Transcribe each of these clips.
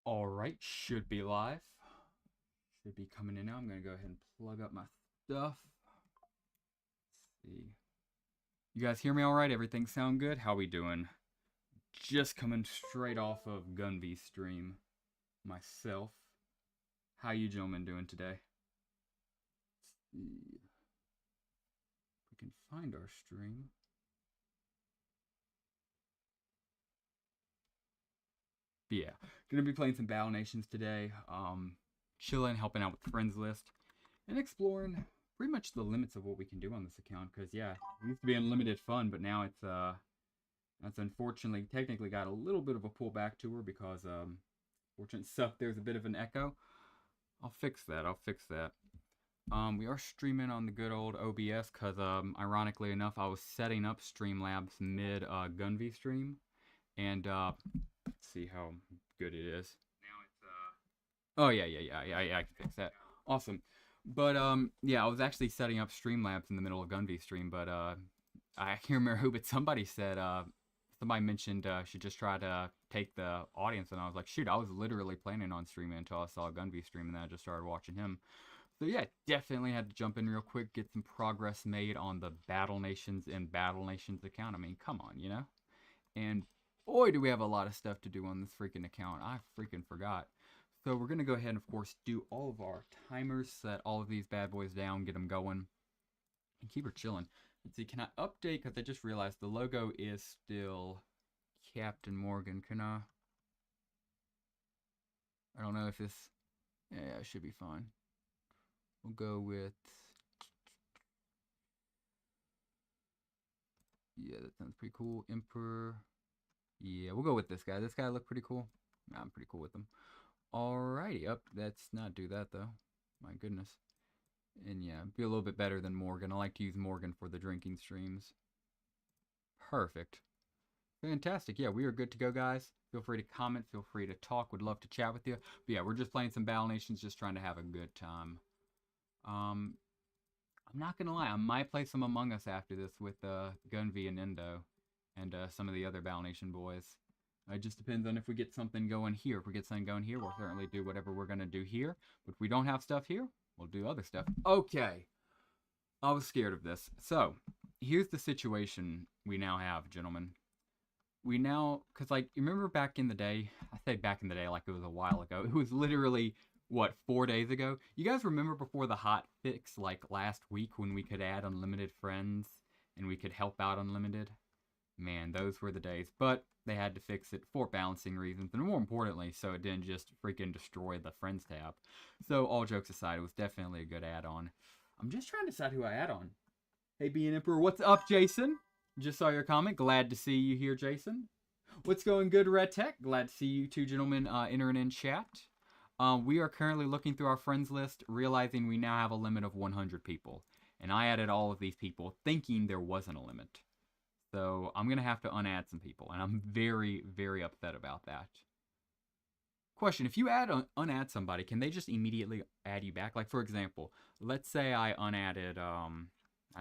Alright, should be live. Should be coming in now. I'm going to go ahead and plug up my stuff. Let's see. You guys hear me alright? Everything sound good? How we doing? Just coming straight off of Gunvy's stream myself. How you gentlemen doing today? Let's see. If we can find our stream. But yeah, gonna be playing some BattleNations today. Chilling, helping out with the friends list, and exploring pretty much the limits of what we can do on this account. Cause yeah, it used to be unlimited fun, but now it's that's unfortunately technically got a little bit of a pullback to her because fortunate stuff. There's a bit of an echo. I'll fix that. We are streaming on the good old OBS because ironically enough, I was setting up Streamlabs mid Gunvy stream, and let's see how good it is. Now it's oh yeah, I can fix that. Awesome. But yeah, I was actually setting up Streamlabs in the middle of Gunvy stream, but I can't remember who, but somebody said somebody mentioned should just try to take the audience, and I was like, shoot, I was literally planning on streaming until I saw Gunvy stream, and then I just started watching him. So yeah, definitely had to jump in real quick, get some progress made on the BattleNations and BattleNations account. I mean, come on, you know? And boy, do we have a lot of stuff to do on this freaking account. I freaking forgot. So we're going to go ahead and, of course, do all of our timers, set all of these bad boys down, get them going, and keep her chilling. Let's see, can I update? Because I just realized the logo is still Captain Morgan. Can I don't know if this... Yeah, it should be fine. We'll go with... Yeah, that sounds pretty cool. Emperor. Yeah, we'll go with this guy. This guy looked pretty cool. I'm pretty cool with him. Alrighty, let's not do that though. My goodness. And yeah, be a little bit better than Morgan. I like to use Morgan for the drinking streams. Perfect. Fantastic. Yeah, we are good to go, guys. Feel free to comment. Feel free to talk. Would love to chat with you. But yeah, we're just playing some BattleNations, just trying to have a good time. I'm not going to lie. I might play some Among Us after this with Gunvy and Endo and some of the other BattleNation boys. It just depends on if we get something going here. If we get something going here, we'll certainly do whatever we're going to do here. But if we don't have stuff here, we'll do other stuff. Okay. I was scared of this. So, here's the situation we now have, gentlemen. We now, because, like, you remember back in the day? I say back in the day like it was a while ago. It was literally, what, 4 days ago? You guys remember before the hot fix, like, last week when we could add unlimited friends and we could help out unlimited? Man, those were the days. But they had to fix it for balancing reasons, and more importantly, so it didn't just freaking destroy the Friends tab. So, all jokes aside, it was definitely a good add-on. I'm just trying to decide who I add on. Hey, Being Emperor, what's up, Jason? Just saw your comment. Glad to see you here, Jason. What's going good, Red Tech? Glad to see you two gentlemen entering in chat. We are currently looking through our friends list, realizing we now have a limit of 100 people. And I added all of these people thinking there wasn't a limit. So I'm going to have to unadd some people, and I'm very, very upset about that. Question, if you unadd somebody, can they just immediately add you back? Like, for example, let's say I unadded, I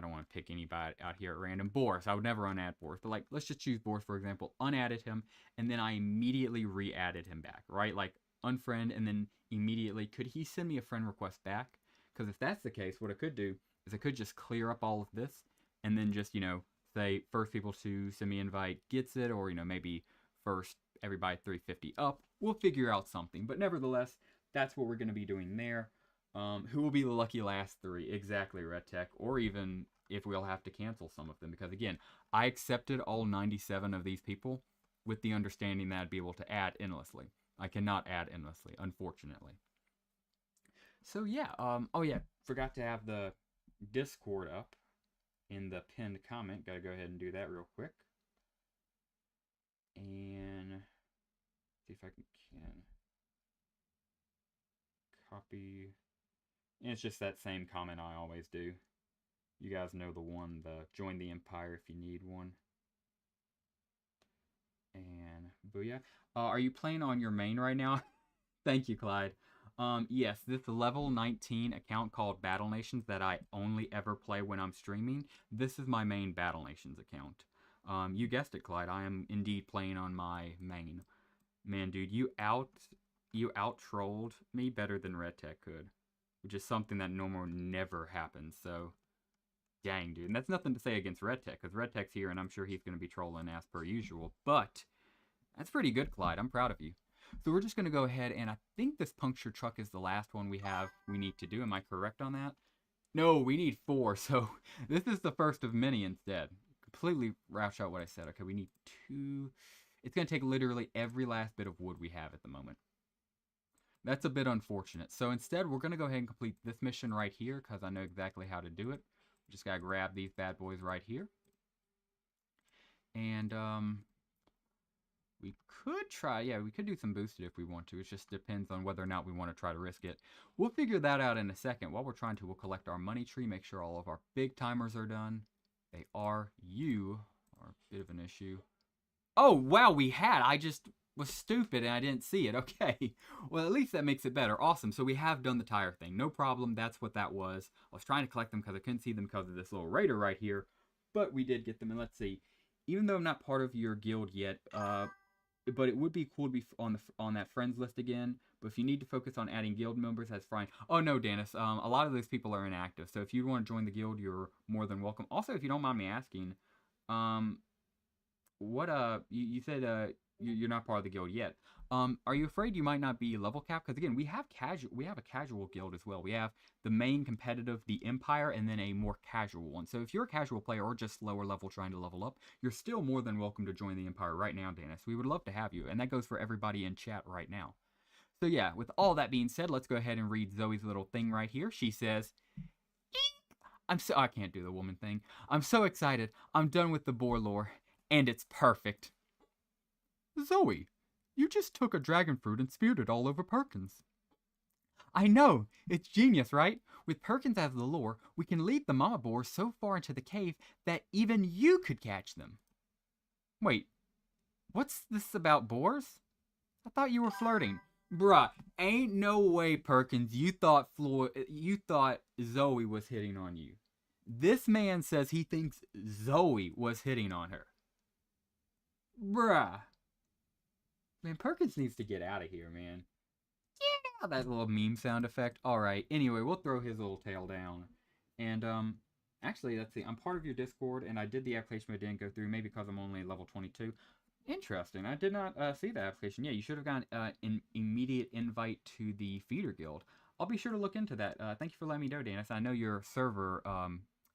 don't want to pick anybody out here at random, Boris. I would never unadd Boris, but like, let's just choose Boris, for example, unadded him, and then I immediately re-added him back, right? Like, unfriend, and then immediately, could he send me a friend request back? Because if that's the case, what I could do is I could just clear up all of this, and then just, you know, say first people to send me invite gets it, or, you know, maybe first everybody 350 up. We'll figure out something. But nevertheless, that's what we're going to be doing there. Who will be the lucky last 3? Exactly, Red Tech. Or even if we'll have to cancel some of them. Because again, I accepted all 97 of these people with the understanding that I'd be able to add endlessly. I cannot add endlessly, unfortunately. So yeah, oh yeah, forgot to have the Discord up in the pinned comment. Gotta go ahead and do that real quick. And see if I can copy. And it's just that same comment I always do. You guys know the one, the join the empire if you need one. And booyah. Are you playing on your main right now? Thank you, Clyde. Yes, this level 19 account called BattleNations that I only ever play when I'm streaming. This is my main BattleNations account. You guessed it, Clyde. I am indeed playing on my main. Man, dude, you you out-trolled me better than Red Tech could, which is something that normally never happens, so dang, dude. And that's nothing to say against Red Tech, because Red Tech's here, and I'm sure he's going to be trolling as per usual, but that's pretty good, Clyde. I'm proud of you. So we're just going to go ahead, and I think this puncture truck is the last one we need to do. Am I correct on that? No, we need 4, so this is the first of many instead. Completely rash out what I said. Okay, we need 2. It's going to take literally every last bit of wood we have at the moment. That's a bit unfortunate. So instead, we're going to go ahead and complete this mission right here, because I know exactly how to do it. Just got to grab these bad boys right here. And, we could try, yeah, we could do some boosted if we want to. It just depends on whether or not we want to try to risk it. We'll figure that out in a second. While we're trying to, we'll collect our money tree, make sure all of our big timers are done. They are. You are a bit of an issue. Oh, wow, we had. I just was stupid and I didn't see it. Okay. Well, at least that makes it better. Awesome. So we have done the tire thing. No problem. That's what that was. I was trying to collect them because I couldn't see them because of this little raider right here. But we did get them. And let's see. Even though I'm not part of your guild yet, but it would be cool to be on that friends list again. But if you need to focus on adding guild members, that's fine. Oh no, Dennis. A lot of those people are inactive. So if you want to join the guild, you're more than welcome. Also, if you don't mind me asking, what you said you're not part of the guild yet. Are you afraid you might not be level capped? Because again, we have a casual guild as well. We have the main competitive, the Empire, and then a more casual one. So if you're a casual player or just lower level trying to level up, you're still more than welcome to join the Empire right now, Dennis. We would love to have you, and that goes for everybody in chat right now. So yeah, with all that being said, let's go ahead and read Zoe's little thing right here. She says, I can't do the woman thing. I'm so excited. I'm done with the boar lore, and it's perfect. Zoe, you just took a dragon fruit and spewed it all over Perkins. I know! It's genius, right? With Perkins as the lure, we can lead the mama boars so far into the cave that even you could catch them. Wait, what's this about boars? I thought you were flirting. Bruh, ain't no way, Perkins, you thought Zoe was hitting on you. This man says he thinks Zoe was hitting on her. Bruh. Man, Perkins needs to get out of here, man. Yeah, that little meme sound effect. Alright, anyway, we'll throw his little tail down. And, actually, let's see. I'm part of your Discord, and I did the application, but it didn't go through. Maybe because I'm only level 22. Interesting. I did not see that application. Yeah, you should have gotten an immediate invite to the Feeder Guild. I'll be sure to look into that. Thank you for letting me know, Dennis. I know your server,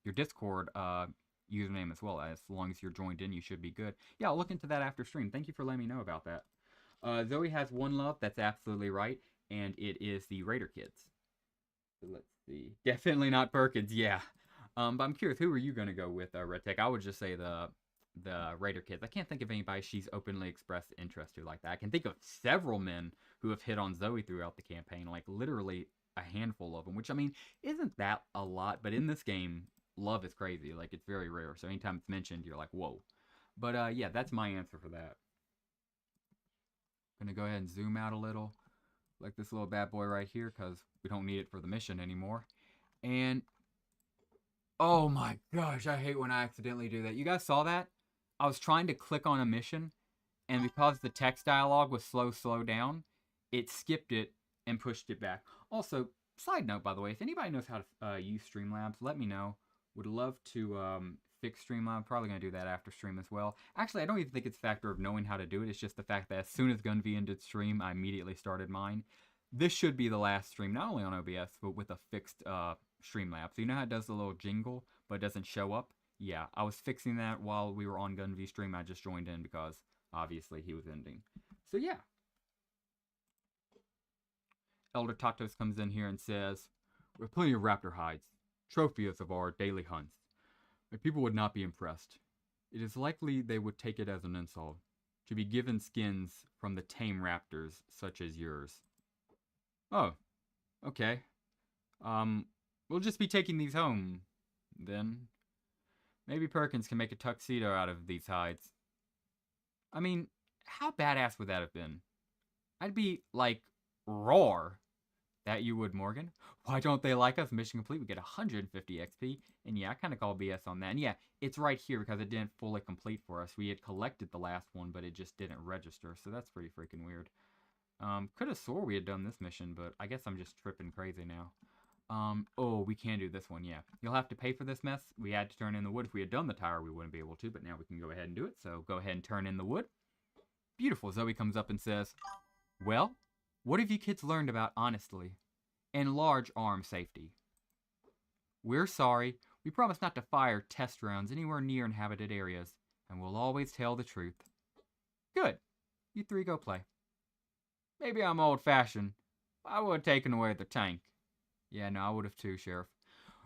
your Discord username as well. As long as you're joined in, you should be good. Yeah, I'll look into that after stream. Thank you for letting me know about that. Zoe has one love. That's absolutely right. And it is the Raider Kids. So let's see. Definitely not Perkins. Yeah. But I'm curious, who are you going to go with, Red Tech? I would just say the Raider Kids. I can't think of anybody she's openly expressed interest to like that. I can think of several men who have hit on Zoe throughout the campaign, like literally a handful of them, which I mean, isn't that a lot? But in this game, love is crazy. Like, it's very rare. So anytime it's mentioned, you're like, whoa. But yeah, that's my answer for that. I'm gonna go ahead and zoom out a little, like this little bad boy right here, because we don't need it for the mission anymore. And oh my gosh, I hate when I accidentally do that. You guys saw that? I was trying to click on a mission, and because the text dialogue was slow down, it skipped it and pushed it back. Also, side note, by the way, if anybody knows how to use Streamlabs, let me know. Would love to fix Streamlabs. Probably going to do that after stream as well. Actually, I don't even think it's a factor of knowing how to do it. It's just the fact that as soon as Gunv ended stream, I immediately started mine. This should be the last stream, not only on OBS, but with a fixed Streamlabs. So you know how it does the little jingle, but it doesn't show up? Yeah, I was fixing that while we were on Gunv stream. I just joined in because, obviously, he was ending. So yeah. Elder Tatos comes in here and says, "We have plenty of raptor hides, trophies of our daily hunts. My people would not be impressed. It is likely they would take it as an insult to be given skins from the tame raptors such as yours." Oh, okay. We'll just be taking these home, then. Maybe Perkins can make a tuxedo out of these hides. I mean, how badass would that have been? I'd be like, roar. That you would, Morgan. Why don't they like us? Mission complete. We get 150 XP. And yeah, I kind of call BS on that. And yeah, it's right here because it didn't fully complete for us. We had collected the last one, but it just didn't register. So that's pretty freaking weird. Could have swore we had done this mission, but I guess I'm just tripping crazy now. Oh, we can do this one, yeah. You'll have to pay for this mess. We had to turn in the wood. If we had done the tower, we wouldn't be able to, but now we can go ahead and do it. So go ahead and turn in the wood. Beautiful. Zoe comes up and says, well, what have you kids learned about honestly and large arm safety? We're sorry. We promise not to fire test rounds anywhere near inhabited areas, and we'll always tell the truth. Good. You three go play. Maybe I'm old-fashioned. I would have taken away the tank. Yeah, no, I would have too, Sheriff.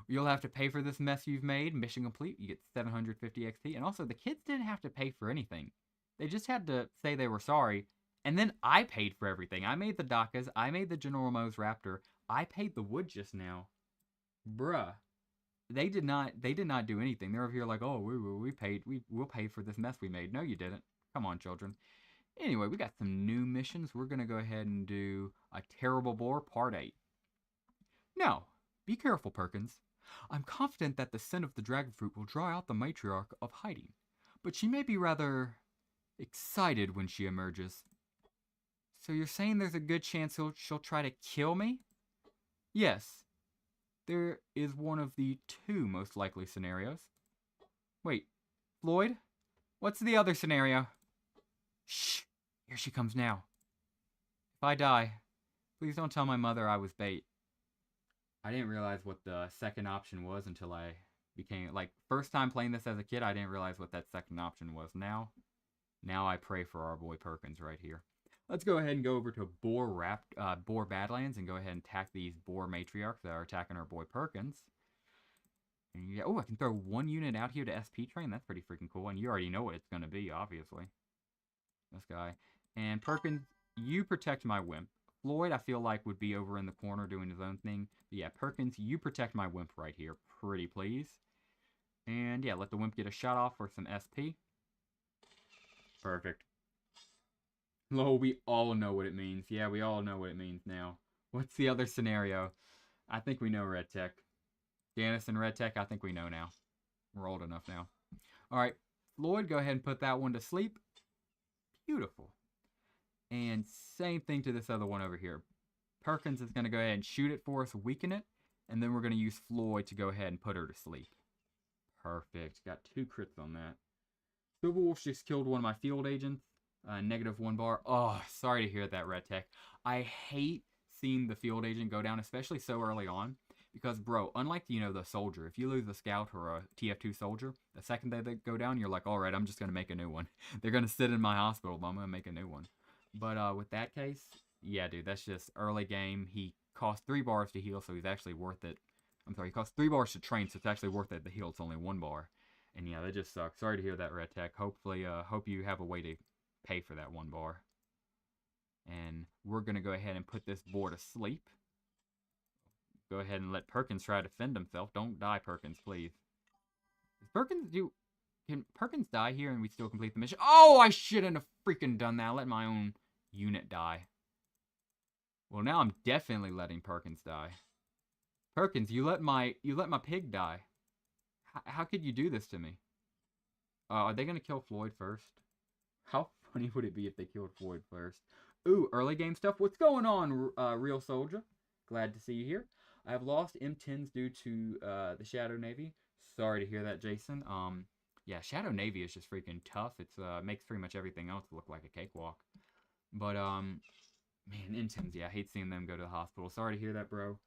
You'll have to pay for this mess you've made. Mission complete. You get 750 XP. And also, the kids didn't have to pay for anything. They just had to say they were sorry. And then I paid for everything. I made the Dakas. I made the General Mo's Raptor. I paid the wood just now. Bruh. They did not do anything. They're over here like, oh, we'll pay for this mess we made. No, you didn't. Come on, children. Anyway, we got some new missions. We're going to go ahead and do a Terrible Boar Part 8. Now, be careful, Perkins. I'm confident that the scent of the dragon fruit will draw out the matriarch of hiding, but she may be rather excited when she emerges. So you're saying there's a good chance she'll try to kill me? Yes. There is one of the two most likely scenarios. Wait, Floyd? What's the other scenario? Shh! Here she comes now. If I die, please don't tell my mother I was bait. I didn't realize what the second option was until I became, like, first time playing this as a kid, I didn't realize what that second option was. Now I pray for our boy Perkins right here. Let's go ahead and go over to Boar Badlands and go ahead and attack these Boar Matriarchs that are attacking our boy Perkins. And yeah, oh, I can throw one unit out here to SP train. That's pretty freaking cool. And you already know what it's going to be, obviously. This guy. And Perkins, you protect my wimp. Floyd, I feel like, would be over in the corner doing his own thing. But yeah, Perkins, you protect my wimp right here. Pretty please. And yeah, let the wimp get a shot off for some SP. Perfect. Oh, we all know what it means. Yeah, we all know what it means now. What's the other scenario? I think we know Red Tech. Janice and Red Tech, I think we know now. We're old enough now. Alright, Floyd, go ahead and put that one to sleep. Beautiful. And same thing to this other one over here. Perkins is going to go ahead and shoot it for us, weaken it. And then we're going to use Floyd to go ahead and put her to sleep. Perfect. Got 2 crits on that. Silver Wolf just killed one of my field agents. -1 bar. Oh, sorry to hear that, Red Tech. I hate seeing the field agent go down, especially so early on. Because, bro, unlike, you know, the soldier, if you lose a scout or a TF2 soldier, the second they go down, you're like, alright, I'm just going to make a new one. They're going to sit in my hospital, but I'm going to make a new one. But with that case, yeah, dude, that's just early game. He cost 3 bars to heal, so he's actually worth it. I'm sorry, he cost 3 bars to train, so it's actually worth it. The heal, it's only 1 bar. And yeah, that just sucks. Sorry to hear that, Red Tech. Hopefully, hope you have a way to pay for that 1 bar. And we're going to go ahead and put this boar to sleep. Go ahead and let Perkins try to defend himself. Don't die, Perkins, please. Can Perkins die here and we still complete the mission? Oh, I shouldn't have freaking done that. I let my own unit die. Well, now I'm definitely letting Perkins die. Perkins, you let my pig die. How could you do this to me? Are they going to kill Floyd first? How funny would it be if they killed Floyd first? Ooh, early game stuff. What's going on, Real Soldier? Glad to see you here. I have lost M10s due to the Shadow Navy. Sorry to hear that, Jason. Yeah, Shadow Navy is just freaking tough. It's makes pretty much everything else look like a cakewalk. But man, M10s, yeah, I hate seeing them go to the hospital. Sorry to hear that, bro.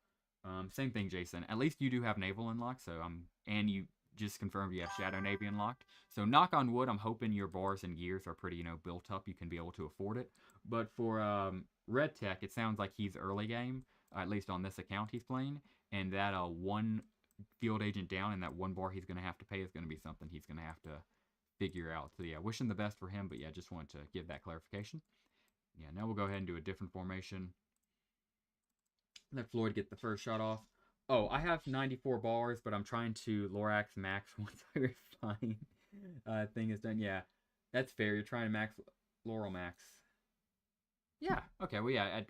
Same thing, Jason. At least you do have Naval unlocked, so and you just confirmed you have Shadow Navy unlocked. So knock on wood, I'm hoping your bars and gears are pretty, you know, built up. You can be able to afford it. But for Red Tech, it sounds like he's early game. At least on this account he's playing, and that 1 field agent down and that 1 bar he's going to have to pay is going to be something he's going to have to figure out. So yeah, wishing the best for him, but yeah, just wanted to give that clarification. Yeah, now we'll go ahead and do a different formation. Let Floyd get the first shot off. Oh, I have 94 bars, but I'm trying to Lorax max once I refine thing is done. Yeah, that's fair. You're trying to max Laurel max. Yeah, okay, well yeah, at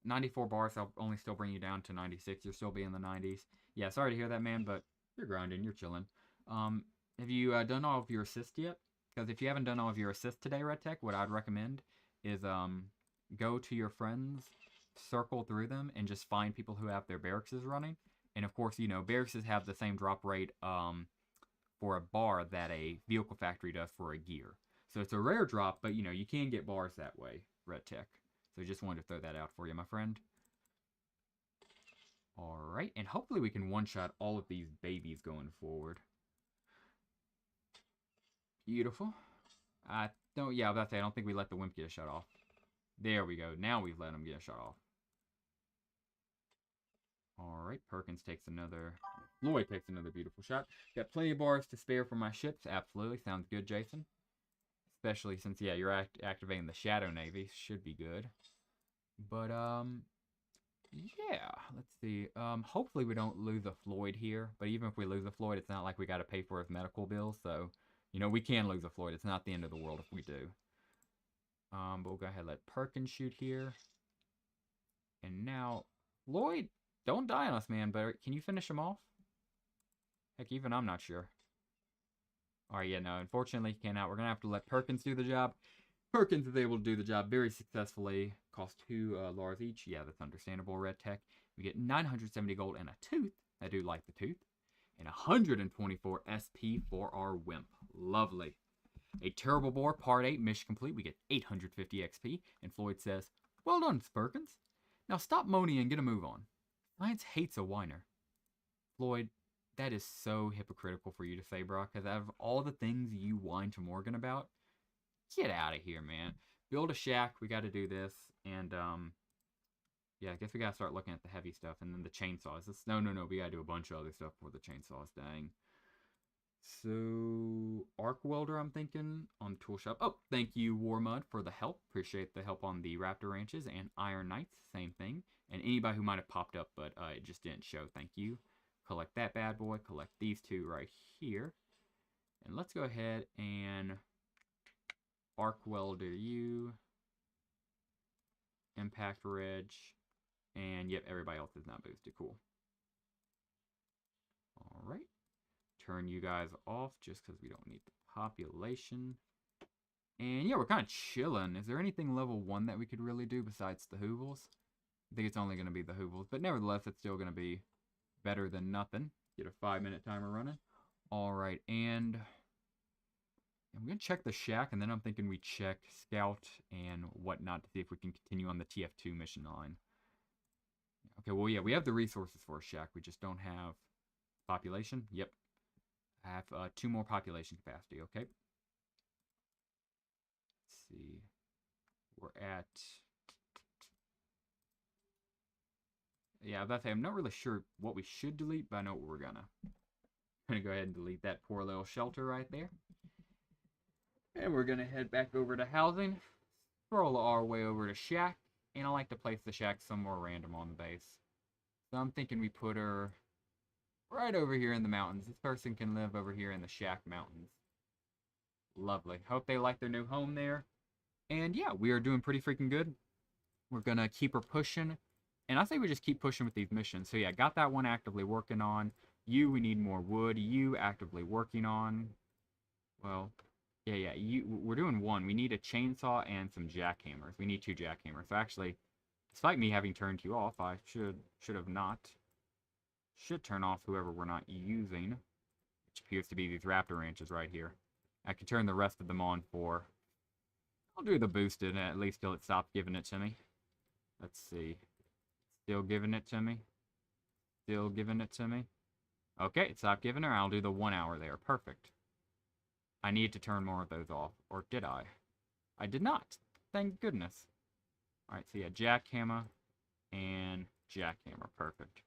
94 bars, I'll only still bring you down to 96. You'll still be in the 90s. Yeah, sorry to hear that, man, but you're grinding. You're chilling. Have you done all of your assists yet? Because if you haven't done all of your assists today, Red Tech, what I'd recommend is go to your friends, circle through them, and just find people who have their barracks running. And of course, you know, barracks have the same drop rate for a bar that a vehicle factory does for a gear. So it's a rare drop, but you know, you can get bars that way, Red Tech. So just wanted to throw that out for you, my friend. Alright, and hopefully we can one-shot all of these babies going forward. Beautiful. I don't, yeah, I was about to say, I don't think we let the wimp get a shot off. There we go. Now we've let him get a shot off. Alright, Perkins takes another, Floyd takes another beautiful shot. Got plenty of bars to spare for my ships. Absolutely. Sounds good, Jason. Especially since, yeah, you're activating the Shadow Navy. Should be good. But, yeah, let's see. Hopefully we don't lose a Floyd here. But even if we lose a Floyd, it's not like we got to pay for his medical bills. So, you know, we can lose a Floyd. It's not the end of the world if we do. But we'll go ahead and let Perkins shoot here. And now, Floyd, don't die on us, man. But can you finish him off? Heck, even I'm not sure. Alright, yeah, no, unfortunately he cannot. We're going to have to let Perkins do the job. Perkins is able to do the job very successfully. Cost 2 Lars each. Yeah, that's understandable, Red Tech. We get 970 gold and a tooth. I do like the tooth. And 124 SP for our wimp. Lovely. A terrible bore, part 8, mission complete. We get 850 XP. And Floyd says, well done, Perkins. Now stop moaning and get a move on. Science hates a whiner. Floyd, that is so hypocritical for you to say, bro, because out of all the things you whine to Morgan about, get out of here, man. Build a shack. We got to do this. And, yeah, I guess we got to start looking at the heavy stuff. And then the chainsaws. No. We got to do a bunch of other stuff before the chainsaws, dang. So, arc welder, I'm thinking, on the tool shop. Oh, thank you, Warmud, for the help. Appreciate the help on the Raptor Ranches. And Iron Knights, same thing. And anybody who might have popped up, but it just didn't show, thank you. Collect that bad boy. Collect these two right here. And let's go ahead and arc welder you. Impact Reg. And yep, everybody else is not boosted. Cool. Alright. Turn you guys off just because we don't need the population. And yeah, we're kind of chilling. Is there anything level 1 that we could really do besides the Hoovles? I think it's only going to be the Hoovles. But nevertheless, it's still going to be better than nothing. Get a 5-minute timer running. Alright, and I'm going to check the shack, and then I'm thinking we check Scout and whatnot to see if we can continue on the TF2 mission line. Okay, well, yeah, we have the resources for a shack. We just don't have population. Yep. I have 2 more population capacity, okay? Let's see. We're at... Yeah, I'm not really sure what we should delete, but I know what we're gonna. I'm gonna go ahead and delete that poor little shelter right there. And we're gonna head back over to housing. Scroll our way over to shack. And I like to place the shack somewhere random on the base. So I'm thinking we put her right over here in the mountains. This person can live over here in the shack mountains. Lovely. Hope they like their new home there. And yeah, we are doing pretty freaking good. We're gonna keep her pushing. And I say we just keep pushing with these missions. So yeah, got that one actively working on. You, we need more wood. You, actively working on. Well, yeah, we're doing 1. We need a chainsaw and some jackhammers. We need 2 jackhammers. So actually, despite me having turned you off, I should have not. Should turn off whoever we're not using. Which appears to be these Raptor Ranches right here. I can turn the rest of them on for... I'll do the boosted, at least till it stops giving it to me. Let's see. Still giving it to me. Still giving it to me. Okay, it stopped giving her. I'll do the 1 hour there. Perfect. I need to turn more of those off. Or did I? I did not. Thank goodness. Alright, so yeah, jackhammer and jackhammer. Perfect.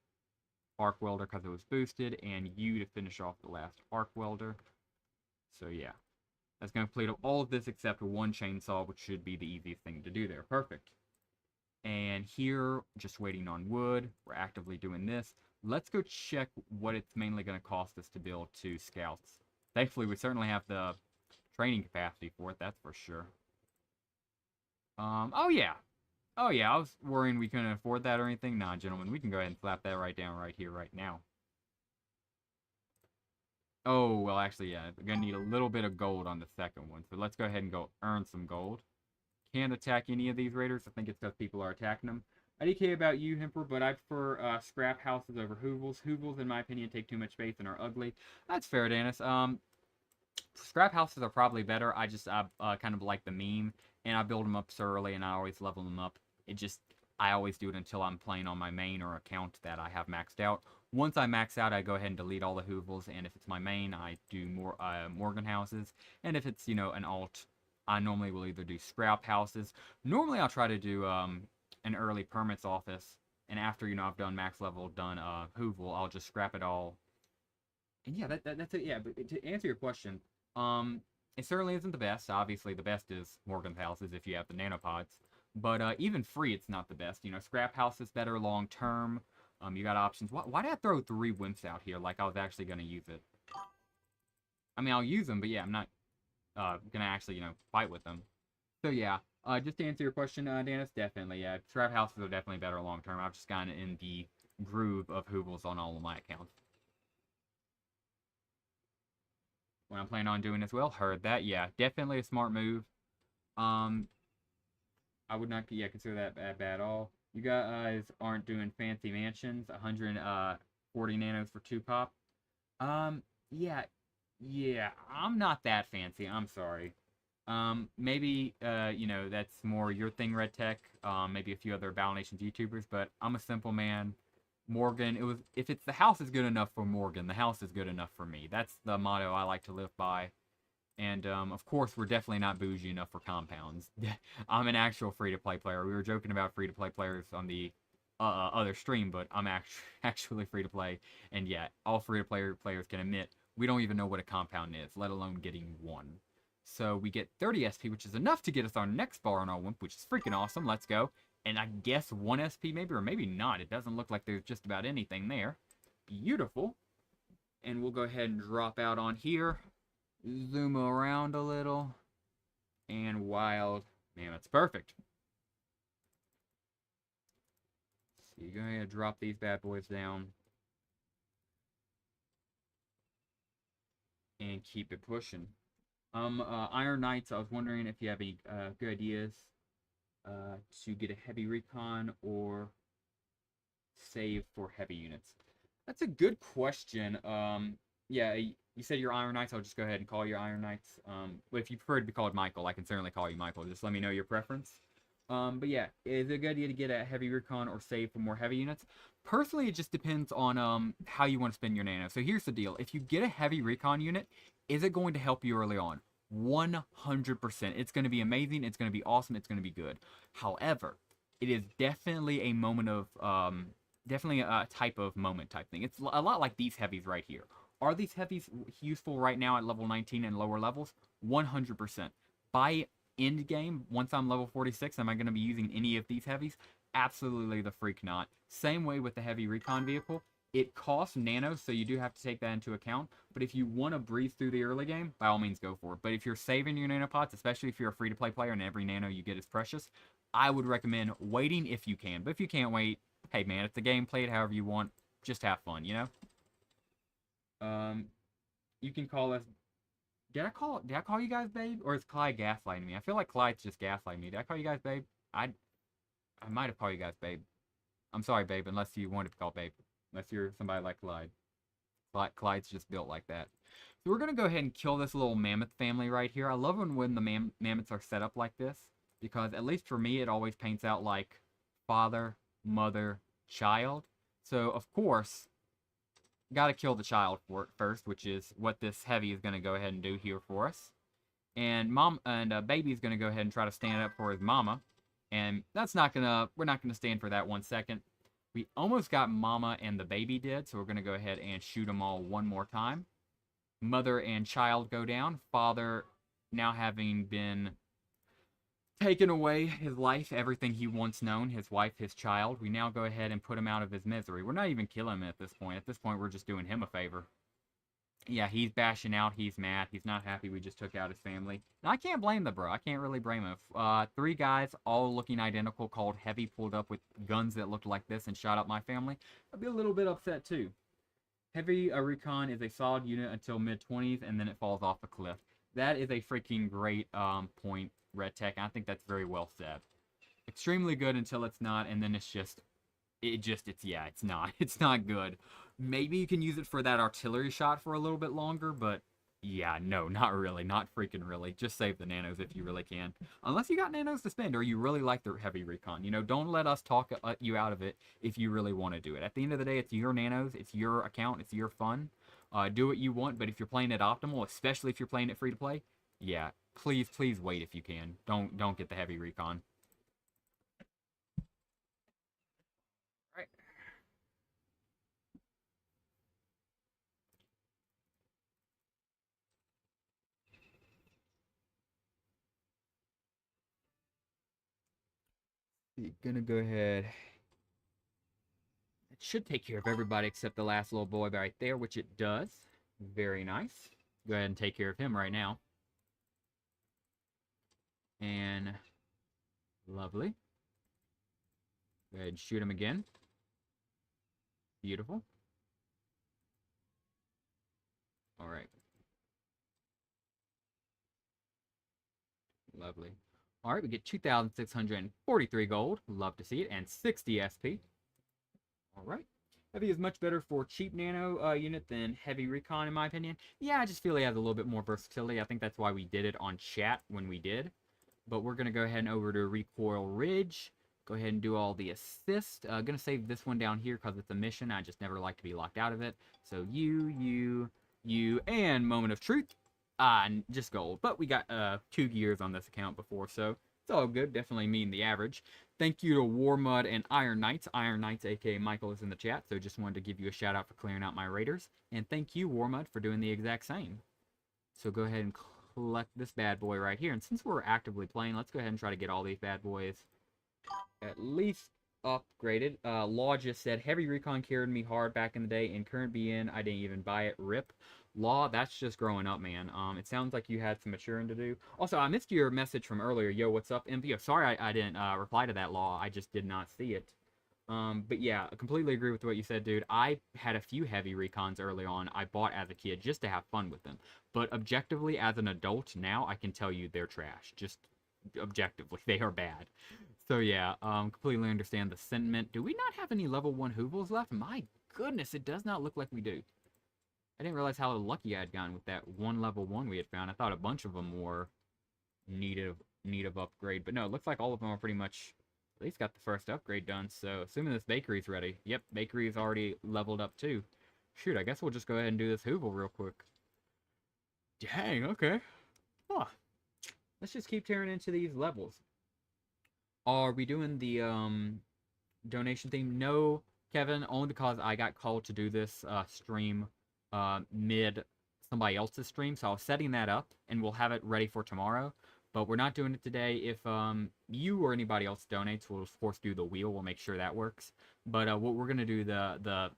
Arc welder because it was boosted, and you to finish off the last arc welder. So yeah. That's going to complete all of this except 1 chainsaw, which should be the easiest thing to do there. Perfect. And here, just waiting on wood. We're actively doing this. Let's go check what it's mainly going to cost us to build 2 scouts. Thankfully, we certainly have the training capacity for it, that's for sure. Oh yeah. Oh yeah, I was worrying we couldn't afford that or anything. Nah, gentlemen, we can go ahead and slap that right down right here, right now. Oh, well, actually, yeah, we're going to need a little bit of gold on the second one. So let's go ahead and go earn some gold. can't attack any of these raiders. I think it's because people are attacking them. I DK about you, Hemper, but I prefer scrap houses over hoovels. Hoovels, in my opinion, take too much space and are ugly. That's fair, Dennis. Scrap houses are probably better. I just kind of like the meme, and I build them up so early, and I always level them up. I always do it until I'm playing on my main or account that I have maxed out. Once I max out, I go ahead and delete all the hoovels, and if it's my main, I do more Morgan houses, and if it's, an alt, I normally will either do scrap houses. Normally, I'll try to do an early permits office, and after, I've done max level, done hoovel, I'll just scrap it all. And yeah, that's it. Yeah, but to answer your question, it certainly isn't the best. Obviously, the best is Morgan's houses if you have the nanopods. But even free, it's not the best. Scrap house is better long term. You got options. Why did I throw 3 wimps out here like I was actually going to use it? I mean, I'll use them, but yeah, I'm not going to actually, fight with them. So yeah, just to answer your question, Dennis, definitely, yeah. Scrap houses are definitely better long term. I've just gotten in the groove of hoovels on all of my accounts. When I'm planning on doing as well, heard that, yeah, definitely a smart move. I would not, yeah, consider that bad at all. You guys aren't doing fancy mansions, 140 nanos for 2 pop. Yeah, I'm not that fancy, I'm sorry. Maybe, that's more your thing, Red Tech, maybe a few other BattleNations YouTubers, but I'm a simple man. Morgan, if it's the house is good enough for Morgan, the house is good enough for me. That's the motto I like to live by. And, of course, we're definitely not bougie enough for compounds. I'm an actual free-to-play player. We were joking about free-to-play players on the other stream, but I'm actually free-to-play. And, yeah, all free-to-play players can admit we don't even know what a compound is, let alone getting one. So we get 30 SP, which is enough to get us our next bar on our Wimp, which is freaking awesome. Let's go. And I guess 1 SP maybe, or maybe not. It doesn't look like there's just about anything there. Beautiful. And we'll go ahead and drop out on here. Zoom around a little. And wild. Man, that's perfect. So you're going to drop these bad boys down. And keep it pushing. Iron Knights, I was wondering if you have any good ideas to get a heavy recon or save for heavy units. That's a good question. Yeah, you said you're Iron Knights. I'll just go ahead and call you Iron Knights. If you prefer to be called Michael, I can certainly call you Michael. Just let me know your preference. But yeah, is it a good idea to get a heavy recon or save for more heavy units? Personally, it just depends on how you want to spend your nano. So here's the deal. If you get a heavy recon unit, is it going to help you early on? 100%. It's going to be amazing. It's going to be awesome. It's going to be good. However, it is definitely a moment of, definitely a type of moment type thing. It's a lot like these heavies right here. Are these heavies useful right now at level 19 and lower levels? 100%. By end game, once I'm level 46, am I going to be using any of these heavies? Absolutely the freak not. Same way with the heavy recon vehicle. It costs nano, so you do have to take that into account. But if you want to breeze through the early game, by all means go for it. But if you're saving your nanopods, especially if you're a free-to-play player and every nano you get is precious, I would recommend waiting if you can. But if you can't wait, hey man, if the game played however you want, just have fun, you know? You can call us... Did I call you guys babe? Or is Clyde gaslighting me? I feel like Clyde's just gaslighting me. Did I call you guys babe? I might have called you guys babe. I'm sorry, babe, unless you wanted to call babe. Unless you're somebody like Clyde. Clyde's just built like that. So we're going to go ahead and kill this little mammoth family right here. I love when the mammoths are set up like this. Because at least for me, it always paints out like father, mother, child. So, of course, got to kill the child for it first, which is what this heavy is going to go ahead and do here for us. And baby's going to go ahead and try to stand up for his mama. And we're not going to stand for that 1 second. We almost got mama and the baby dead, so we're going to go ahead and shoot them all one more time. Mother and child go down. Father, now having been taken away, his life, everything he once known, his wife, his child, we now go ahead and put him out of his misery. We're not even killing him at this point. At this point, we're just doing him a favor. Yeah, he's bashing out. He's mad. He's not happy we just took out his family. And I can't blame the bro. I can't really blame him. 3 guys, all looking identical, called Heavy, pulled up with guns that looked like this and shot up my family. I'd be a little bit upset, too. Heavy Recon is a solid unit until mid-20s, and then it falls off a cliff. That is a freaking great point. red tech. And I think that's very well said. Extremely good until it's not, and then it's yeah, it's not. It's not good. Maybe you can use it for that artillery shot for a little bit longer, but yeah, no, not really. Not freaking really. Just save the nanos if you really can. Unless you got nanos to spend or you really like the heavy recon. You know, don't let us talk you out of it if you really want to do it. At the end of the day, it's your nanos, it's your account, it's your fun. Do what you want, but if you're playing it optimal, especially if you're playing it free to play, yeah, please wait if you can. Don't get the heavy recon. Right. Gonna go ahead. It should take care of everybody except the last little boy right there, which it does. Very nice. Go ahead and take care of him right now. And lovely. Go ahead and shoot him again. Beautiful. All right. Lovely. All right, we get 2,643 gold. Love to see it. And 60 SP. All right. Heavy is much better for cheap nano unit than heavy recon, in my opinion. Yeah, I just feel he has a little bit more versatility. I think that's why we did it on chat when we did. But we're going to go ahead and over to Recoil Ridge. Go ahead and do all the assist. Going to save this one down here because it's a mission. I just never like to be locked out of it. So you, and Moment of Truth. And just gold. But we got 2 gears on this account before, so it's all good. Definitely mean the average. Thank you to Warmud and Iron Knights. Iron Knights, aka Michael, is in the chat, so just wanted to give you a shout out for clearing out my raiders. And thank you, Warmud, for doing the exact same. So go ahead and collect this bad boy right here. And since we're actively playing, let's go ahead and try to get all these bad boys at least upgraded. Law just said, heavy recon carried me hard back in the day. In current BN, I didn't even buy it. RIP. Law, that's just growing up, man. It sounds like you had some maturing to do. Also, I missed your message from earlier. Yo, what's up, MPO? Sorry I didn't reply to that, Law. I just did not see it. But yeah, I completely agree with what you said, dude. I had a few heavy recons early on I bought as a kid just to have fun with them. But objectively, as an adult now, I can tell you they're trash. Just objectively, they are bad. So yeah, completely understand the sentiment. Do we not have any level 1 Hoovels left? My goodness, it does not look like we do. I didn't realize how lucky I had gotten with that one level 1 we had found. I thought a bunch of them were need of upgrade. But no, it looks like all of them are pretty much at least got the first upgrade done. So assuming this bakery's ready. Yep, bakery's already leveled up too. Shoot, I guess we'll just go ahead and do this Hoovel real quick. Dang, okay. Huh. Let's just keep tearing into these levels. Are we doing the donation theme? No, Kevin, only because I got called to do this stream mid somebody else's stream, so I was setting that up, and we'll have it ready for tomorrow. But we're not doing it today. If you or anybody else donates, we'll of course do the wheel. We'll make sure that works. But what we're gonna do the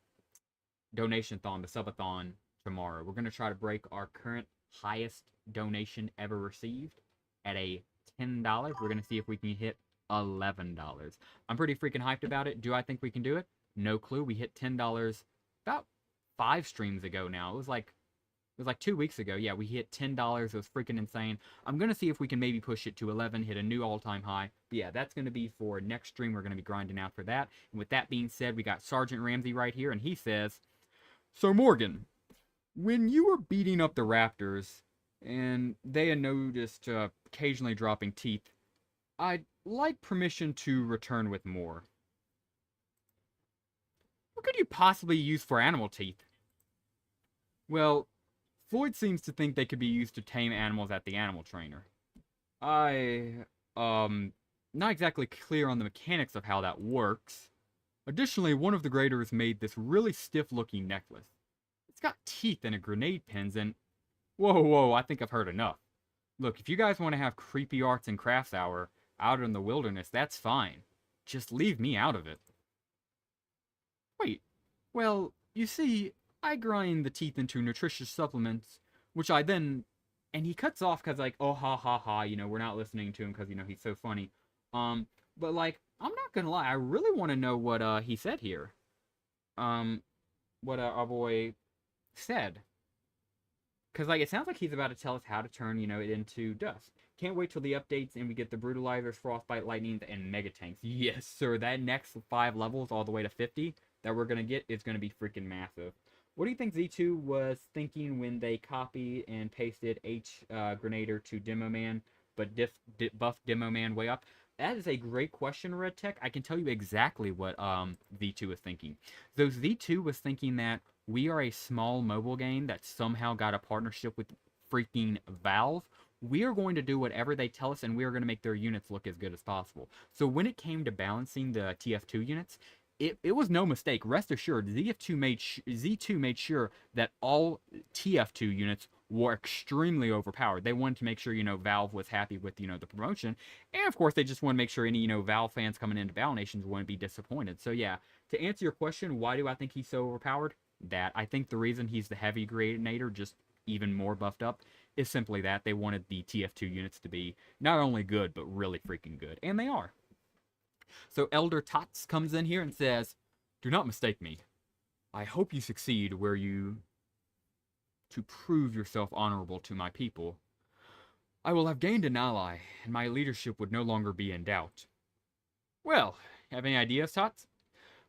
donation-thon, the subathon tomorrow. We're gonna try to break our current highest donation ever received at a $10. We're gonna see if we can hit $11. I'm pretty freaking hyped about it. Do I think we can do it? No clue. We hit $10 about 5 streams ago now. It was like 2 weeks ago. Yeah, we hit $10. It was freaking insane. I'm going to see if we can maybe push it to 11, hit a new all-time high. But yeah, that's going to be for next stream. We're going to be grinding out for that. And with that being said, we got Sergeant Ramsey right here, and he says, so Morgan, when you were beating up the Raptors, and they had noticed occasionally dropping teeth, I'd like permission to return with more. What could you possibly use for animal teeth? Well, Floyd seems to think they could be used to tame animals at the animal trainer. Not exactly clear on the mechanics of how that works. Additionally, one of the graders made this really stiff-looking necklace. It's got teeth and a grenade pins and... Whoa, I think I've heard enough. Look, if you guys want to have creepy arts and crafts hour out in the wilderness, that's fine. Just leave me out of it. Wait, well, you see, I grind the teeth into nutritious supplements, which I then... And he cuts off because, like, oh, ha, ha, ha, you know, we're not listening to him because, you know, he's so funny. But, like, I'm not gonna lie, I really want to know what, he said here. What, our boy said. Because, like, it sounds like he's about to tell us how to turn, it into dust. Can't wait till the updates and we get the Brutalizers, Frostbite, Lightnings, and Mega Tanks. Yes, sir. That next 5 levels, all the way to 50, that we're going to get is going to be freaking massive. What do you think Z2 was thinking when they copied and pasted H Grenader to Demo Man, but buffed Demo Man way up? That is a great question, Red Tech. I can tell you exactly what Z2 was thinking. So Z2 was thinking that we are a small mobile game that somehow got a partnership with freaking Valve. We are going to do whatever they tell us, and we are going to make their units look as good as possible. So when it came to balancing the TF2 units, it was no mistake. Rest assured, Z2 made sure that all TF2 units were extremely overpowered. They wanted to make sure, Valve was happy with, the promotion. And of course, they just want to make sure any, Valve fans coming into BattleNations wouldn't be disappointed. So yeah, to answer your question, why do I think he's so overpowered? That I think the reason he's the heavy Grenader, just even more buffed up, is simply that they wanted the TF2 units to be not only good, but really freaking good. And they are. So Elder Tots comes in here and says, "Do not mistake me. I hope you succeed where you to prove yourself honorable to my people. I will have gained an ally, and my leadership would no longer be in doubt." Well, have any ideas, Tots?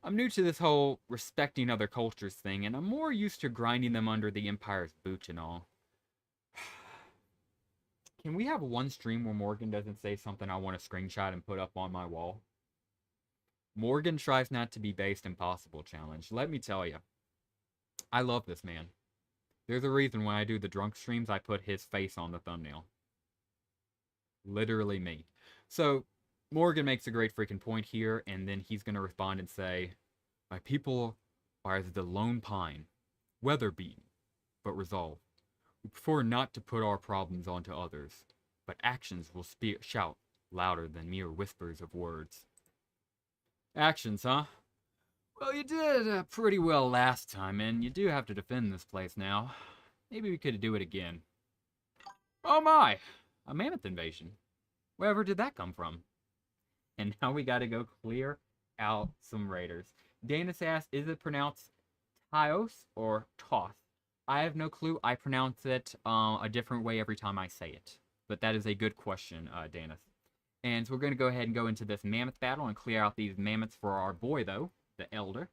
I'm new to this whole respecting other cultures thing, and I'm more used to grinding them under the Empire's boot and all. Can we have one stream where Morgan doesn't say something I want to screenshot and put up on my wall? Morgan tries not to be based impossible challenge. Let me tell you, I love this man. There's a reason when I do the drunk streams, I put his face on the thumbnail. Literally me. So, Morgan makes a great freaking point here, and then he's going to respond and say, "My people are as the lone pine, weather-beaten, but resolved. We prefer not to put our problems onto others, but actions will shout louder than mere whispers of words." Actions, huh? Well, you did pretty well last time, and you do have to defend this place now. Maybe we could do it again. Oh my! A mammoth invasion. Wherever did that come from? And now we gotta go clear out some raiders. Dana asks, is it pronounced Tios or Toth? I have no clue. I pronounce it a different way every time I say it. But that is a good question, Dana. And so we're going to go ahead and go into this mammoth battle and clear out these mammoths for our boy, though, the Elder.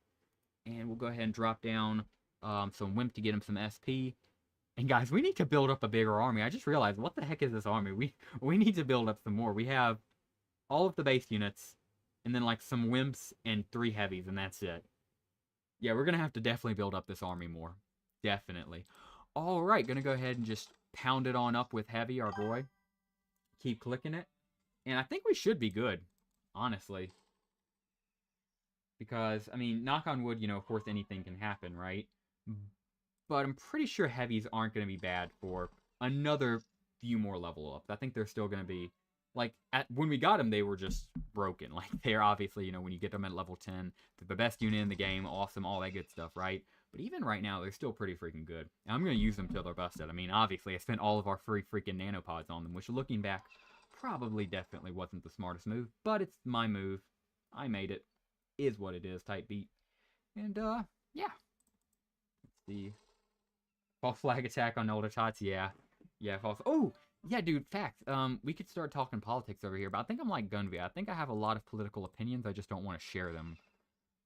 And we'll go ahead and drop down some Wimp to get him some SP. And guys, we need to build up a bigger army. I just realized, what the heck is this army? We need to build up some more. We have all of the base units, and then like some Wimps and 3 heavies, and that's it. Yeah, we're going to have to definitely build up this army more. Definitely. All right, going to go ahead and just pound it on up with heavy, our boy. Keep clicking it. And I think we should be good, honestly. Because, I mean, knock on wood, of course anything can happen, right? But I'm pretty sure heavies aren't going to be bad for another few more level ups. I think they're still going to be, like, when we got them, they were just broken. Like, they're obviously, when you get them at level 10, they're the best unit in the game, awesome, all that good stuff, right? But even right now, they're still pretty freaking good. And I'm going to use them till they're busted. I mean, obviously, I spent all of our free freaking nanopods on them, which, looking back, probably definitely wasn't the smartest move, but it's my move. I made it. Is what it is, type beat. And, yeah. Let's see. False flag attack on Elder Tots, yeah. Yeah, false. Oh! Yeah, dude, fact. We could start talking politics over here, but I think I'm like Gunvi. I think I have a lot of political opinions, I just don't want to share them.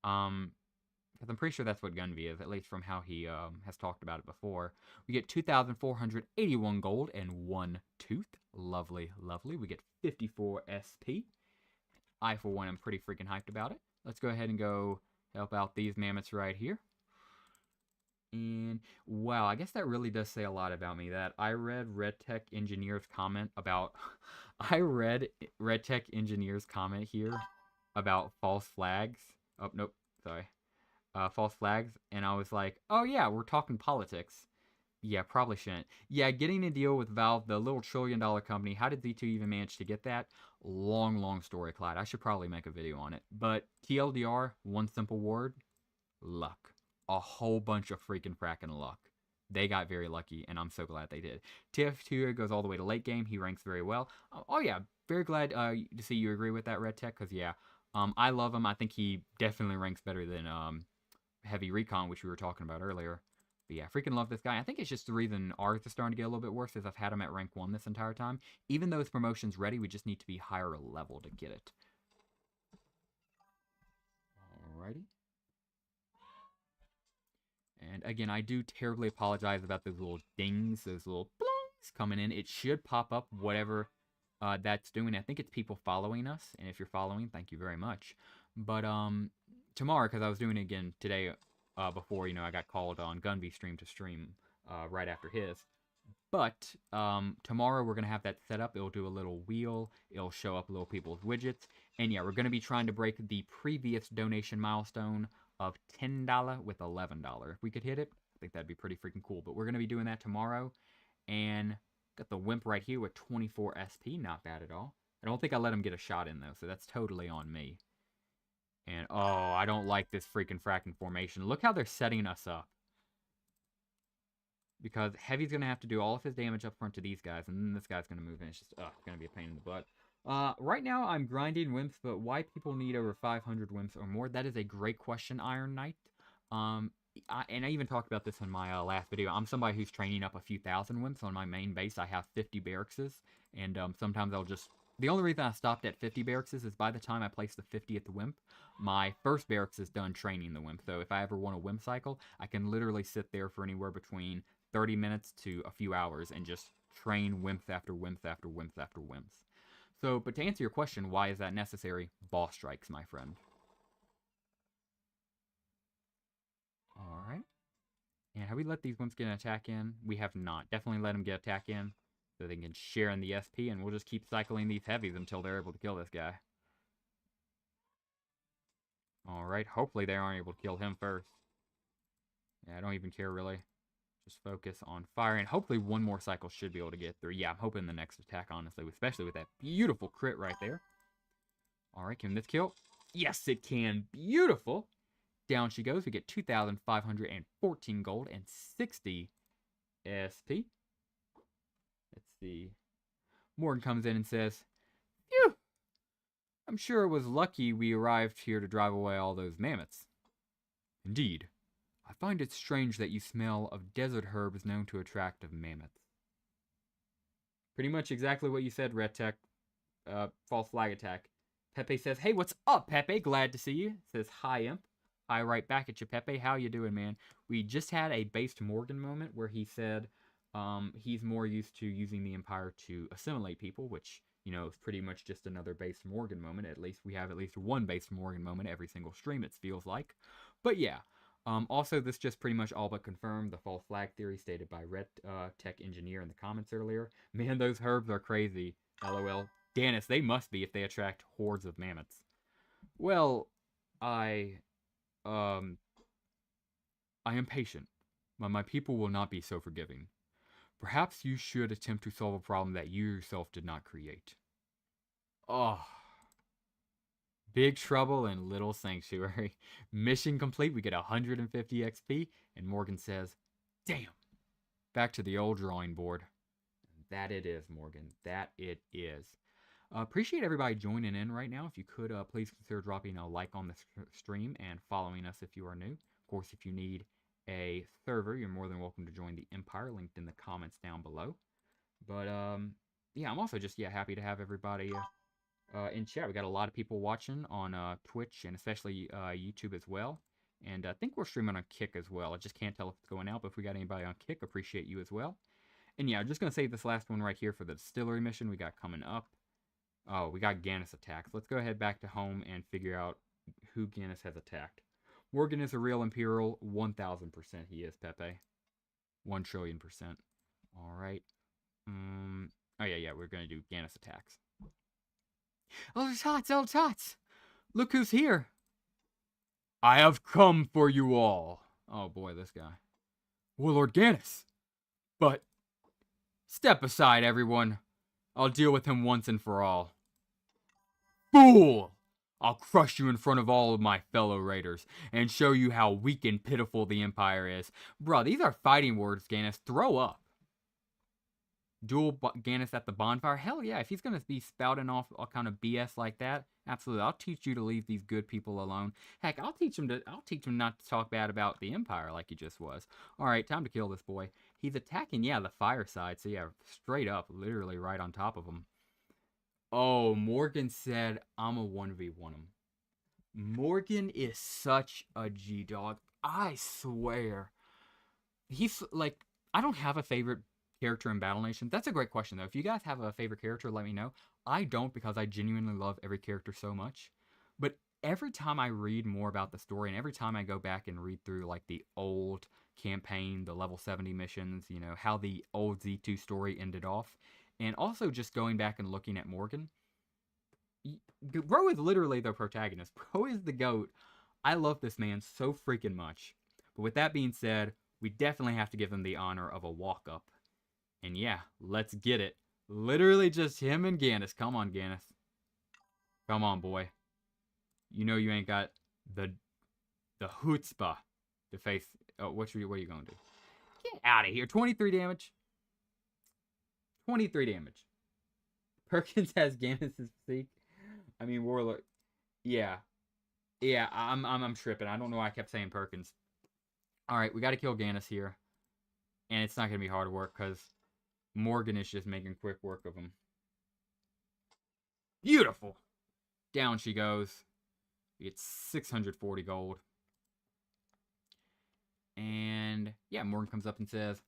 Because I'm pretty sure that's what Gunvi is, at least from how he has talked about it before. We get 2,481 gold and 1 tooth. Lovely, lovely. We get 54 SP. I, for one, am pretty freaking hyped about it. Let's go ahead and go help out these mammoths right here. And, wow, I guess that really does say a lot about me, that I read Red Tech Engineer's comment about... I read Red Tech Engineer's comment here about false flags. Oh, nope, sorry. False flags, and I was like, oh yeah, we're talking politics. Yeah, probably shouldn't. Yeah, getting a deal with Valve, the little $1 trillion company, how did Z2 even manage to get that? Long, long story, Clyde. I should probably make a video on it. But TLDR, one simple word, luck. A whole bunch of freaking fracking luck. They got very lucky, and I'm so glad they did. TF2 goes all the way to late game. He ranks very well. Oh yeah, very glad to see you agree with that, Red Tech, because yeah, I love him. I think he definitely ranks better than Heavy Recon, which we were talking about earlier. But yeah, freaking love this guy. I think it's just the reason ours is starting to get a little bit worse is I've had him at rank 1 this entire time. Even though his promotion's ready, we just need to be higher level to get it. Alrighty. And again, I do terribly apologize about those little dings, those little blongs coming in. It should pop up whatever that's doing. I think it's people following us. And if you're following, thank you very much. But tomorrow, because I was doing it again today before, I got called on Gunby stream to stream right after his. But tomorrow we're going to have that set up. It'll do a little wheel. It'll show up little people's widgets. And yeah, we're going to be trying to break the previous donation milestone of $10 with $11. If we could hit it, I think that'd be pretty freaking cool. But we're going to be doing that tomorrow. And got the Wimp right here with 24 SP. Not bad at all. I don't think I let him get a shot in, though. So that's totally on me. And, oh, I don't like this freaking fracking formation. Look how they're setting us up. Because Heavy's going to have to do all of his damage up front to these guys, and then this guy's going to move in. It's just, going to be a pain in the butt. Right now, I'm grinding Wimps, but why people need over 500 Wimps or more? That is a great question, Iron Knight. And I even talked about this in my last video. I'm somebody who's training up a few thousand Wimps. On my main base, I have 50 barracks, and sometimes I'll just... The only reason I stopped at 50 barracks is by the time I place the 50th Wimp, my first barracks is done training the Wimp. So if I ever want a Wimp cycle, I can literally sit there for anywhere between 30 minutes to a few hours and just train Wimps after Wimps after Wimps after Wimps. So, but to answer your question, why is that necessary? Boss strikes, my friend. Alright. And have we let these Wimps get an attack in? We have not. Definitely let them get attack in so they can share in the SP, and we'll just keep cycling these heavies until they're able to kill this guy. Alright, hopefully they aren't able to kill him first. Yeah, I don't even care, really. Just focus on fire, and hopefully one more cycle should be able to get through. Yeah, I'm hoping the next attack, honestly, especially with that beautiful crit right there. Alright, can this kill? Yes, it can. Beautiful. Down she goes. We get 2,514 gold and 60 SP. Let's see. Morgan comes in and says, "Phew! I'm sure it was lucky we arrived here to drive away all those mammoths." Indeed. I find it strange that you smell of desert herbs known to attract of mammoths. Pretty much exactly what you said, Red Tech. False flag attack. Pepe says, "Hey, what's up, Pepe? Glad to see you." Says, "Hi, Imp." Hi, right back at you, Pepe. How you doing, man? We just had a based Morgan moment where he said he's more used to using the Empire to assimilate people, which, is pretty much just another based Morgan moment. At least we have at least one based Morgan moment every single stream, it feels like. But yeah. Also, this just pretty much all but confirmed the false flag theory stated by Red Tech Engineer in the comments earlier. Man, those herbs are crazy. LOL. Dennis, they must be if they attract hordes of mammoths. Well, I am patient, but my people will not be so forgiving. Perhaps you should attempt to solve a problem that you yourself did not create. Oh. Big Trouble in Little Sanctuary. Mission complete. We get 150 XP. And Morgan says, "Damn. Back to the old drawing board." That it is, Morgan. That it is. Appreciate everybody joining in right now. If you could, please consider dropping a like on the stream and following us if you are new. Of course, if you need a server, you're more than welcome to join the Empire, linked in the comments down below. But, yeah, I'm also just, happy to have everybody in chat. We got a lot of people watching on Twitch and especially YouTube as well. And I think we're streaming on Kick as well. I just can't tell if it's going out, but if we got anybody on Kick, appreciate you as well. And yeah, I'm just going to save this last one right here for the distillery mission we got coming up. Oh, we got Gannis attacks. Let's go ahead back to home and figure out who Gannis has attacked. Morgan is a real Imperial. 1,000% he is, Pepe. 1 trillion%. Alright. Oh, yeah, we're going to do Gannis attacks. Oh, Tots, oh, Tots! Look who's here! I have come for you all. Oh, boy, this guy. Warlord Gannis! But... step aside, everyone. I'll deal with him once and for all. Fool! I'll crush you in front of all of my fellow raiders and show you how weak and pitiful the Empire is. Bruh, these are fighting words, Gannis. Throw up. Duel Gannis at the bonfire? Hell yeah, if he's going to be spouting off all kind of BS like that, Absolutely. I'll teach you to leave these good people alone. Heck, I'll teach him not to talk bad about the Empire like he just was. All right, time to kill this boy. He's attacking, yeah, the fire side. So yeah, straight up, literally right on top of him. Oh, Morgan said I'm a 1v1 him. Morgan is such a G dog. I swear. He's like, I don't have a favorite character in BattleNation. That's a great question though. If you guys have a favorite character, let me know. I don't, because I genuinely love every character so much. But every time I read more about the story, and every time I go back and read through like the old campaign, the level 70 missions, you know, how the old Z2 story ended off, and also just going back and looking at Morgan, Bro is literally the protagonist. Bro is the GOAT. I love this man so freaking much. But with that being said, we definitely have to give him the honor of a walk-up. And yeah, let's get it. Literally just him and Gannis. Come on, Gannis. Come on, boy. You know you ain't got the chutzpah to face. Oh, what are you going to do? Get out of here. 23 damage. 23 damage. Perkins has Gannis's physique. I mean, Warlord. Yeah. Yeah, I'm tripping. I don't know why I kept saying Perkins. All right, we got to kill Gannis here. And it's not going to be hard work because Morgan is just making quick work of him. Beautiful. Down she goes. We get 640 gold. And yeah, Morgan comes up and says,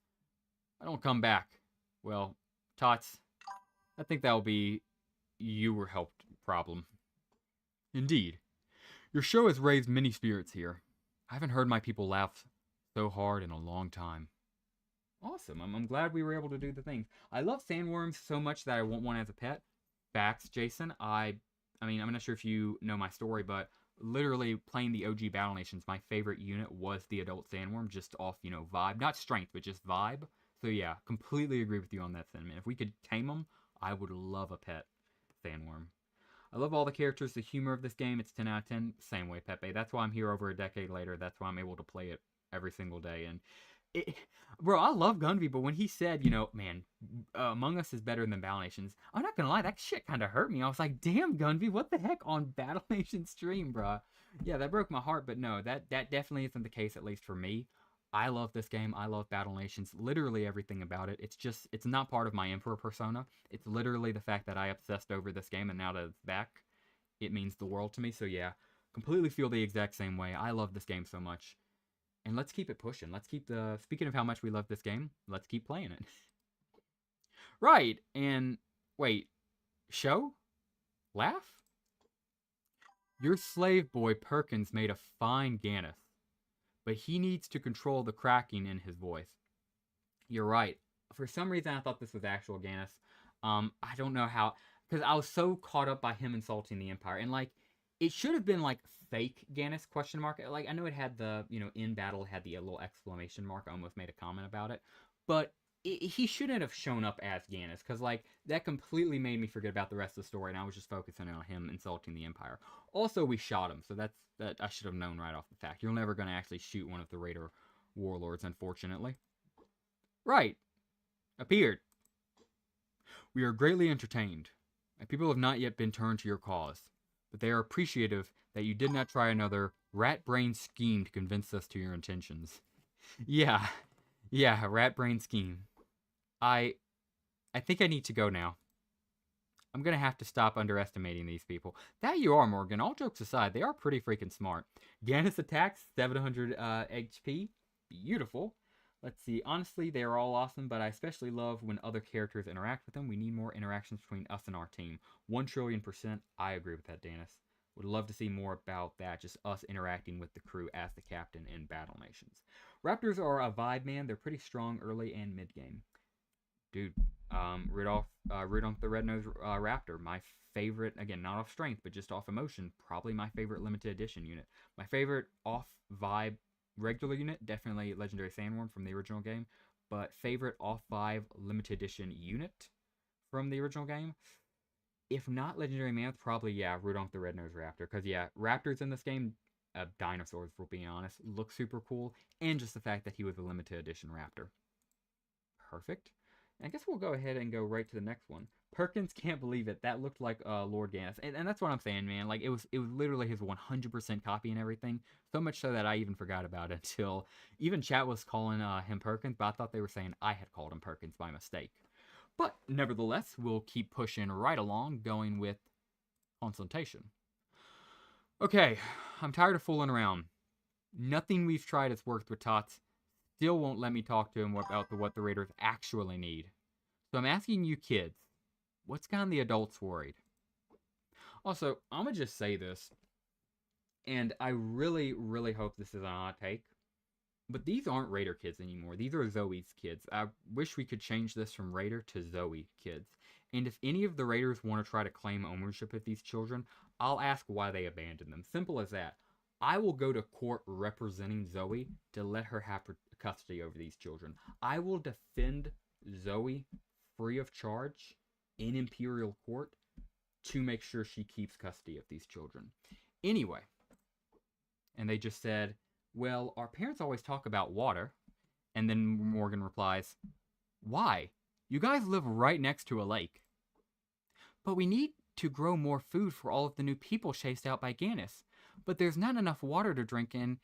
I don't come back. Well, Tots, I think that'll be you were helped problem. Indeed. Your show has raised many spirits here. I haven't heard my people laugh so hard in a long time. Awesome. I'm glad we were able to do the thing. I love sandworms so much that I want one as a pet. Facts, Jason. I mean, I'm not sure if you know my story, but literally playing the OG BattleNations, my favorite unit was the adult sandworm, just off, you know, vibe. Not strength, but just vibe. So yeah, completely agree with you on that sentiment. If we could tame them, I would love a pet sandworm. I love all the characters, the humor of this game. It's 10 out of 10. Same way, Pepe. That's why I'm here over a decade later. That's why I'm able to play it every single day. And it, bro, I love Gunby, but when he said, you know, man, Among Us is better than BattleNations, I'm not gonna lie, that shit kind of hurt me. I was like, damn, Gunby, what the heck on BattleNation stream, bro? Yeah, that broke my heart. But no, that definitely isn't the case, at least for me. I love this game. I love BattleNations. Literally everything about it. It's not part of my Emperor persona. It's literally the fact that I obsessed over this game, and now that it's back, it means the world to me. So yeah, completely feel the exact same way. I love this game so much. And let's keep it pushing. Let's keep the... Speaking of how much we love this game, let's keep playing it. Right, and... Wait. Show? Laugh? Your slave boy Perkins made a fine Gannis, but he needs to control the cracking in his voice. You're right. For some reason, I thought this was actual Gannis. I don't know how... Because I was so caught up by him insulting the Empire. And, like, it should have been, like, fake Gannis, question mark. Like, I know it had the, you know, in battle, it had the little exclamation mark. I almost made a comment about it. But he shouldn't have shown up as Gannis. Because, like, that completely made me forget about the rest of the story. And I was just focusing on him insulting the Empire. Also, we shot him. So that I should have known right off the fact. You're never going to actually shoot one of the Raider warlords, unfortunately. Right. Appeared. We are greatly entertained. My people have not yet been turned to your cause, but they are appreciative that you did not try another rat brain scheme to convince us to your intentions. Yeah, rat brain scheme. I think I need to go now. I'm gonna have to stop underestimating these people. That you are, Morgan. All jokes aside, they are pretty freaking smart. Gannis attacks, 700 HP. Beautiful. Let's see. Honestly, they are all awesome, but I especially love when other characters interact with them. We need more interactions between us and our team. 1,000,000,000%. I agree with that, Danis. Would love to see more about that. Just us interacting with the crew as the captain in BattleNations. Raptors are a vibe, man. They're pretty strong early and mid game. Dude, Rudolph the Red-Nosed Raptor. My favorite, again, not off strength, but just off emotion. Probably my favorite limited edition unit. My favorite off vibe regular unit, definitely Legendary Sandworm from the original game, but favorite off-5 limited edition unit from the original game, if not Legendary Mammoth, probably, yeah, Rudolph the Red-Nosed Raptor, because, yeah, raptors in this game, dinosaurs, for being honest, look super cool, and just the fact that he was a limited edition raptor. Perfect. I guess we'll go ahead and go right to the next one. Perkins can't believe it. That looked like Lord Gannis, and that's what I'm saying, man. Like it was literally his 100% copy and everything. So much so that I even forgot about it until even chat was calling him Perkins, but I thought they were saying I had called him Perkins by mistake. But nevertheless, we'll keep pushing right along, going with consultation. Okay, I'm tired of fooling around. Nothing we've tried has worked with Tots. Still won't let me talk to him about what the Raiders actually need. So I'm asking you kids, what's got the adults worried? Also, I'm gonna just say this, and I really, really hope this is a hot take, but these aren't Raider kids anymore. These are Zoe's kids. I wish we could change this from Raider to Zoe kids. And if any of the Raiders want to try to claim ownership of these children, I'll ask why they abandoned them. Simple as that. I will go to court representing Zoe to let her have custody over these children. I will defend Zoe free of charge in Imperial Court to make sure she keeps custody of these children. Anyway, and they just said, well, our parents always talk about water. And then Morgan replies, why? You guys live right next to a lake. But we need to grow more food for all of the new people chased out by Gannis. But there's not enough water to drink and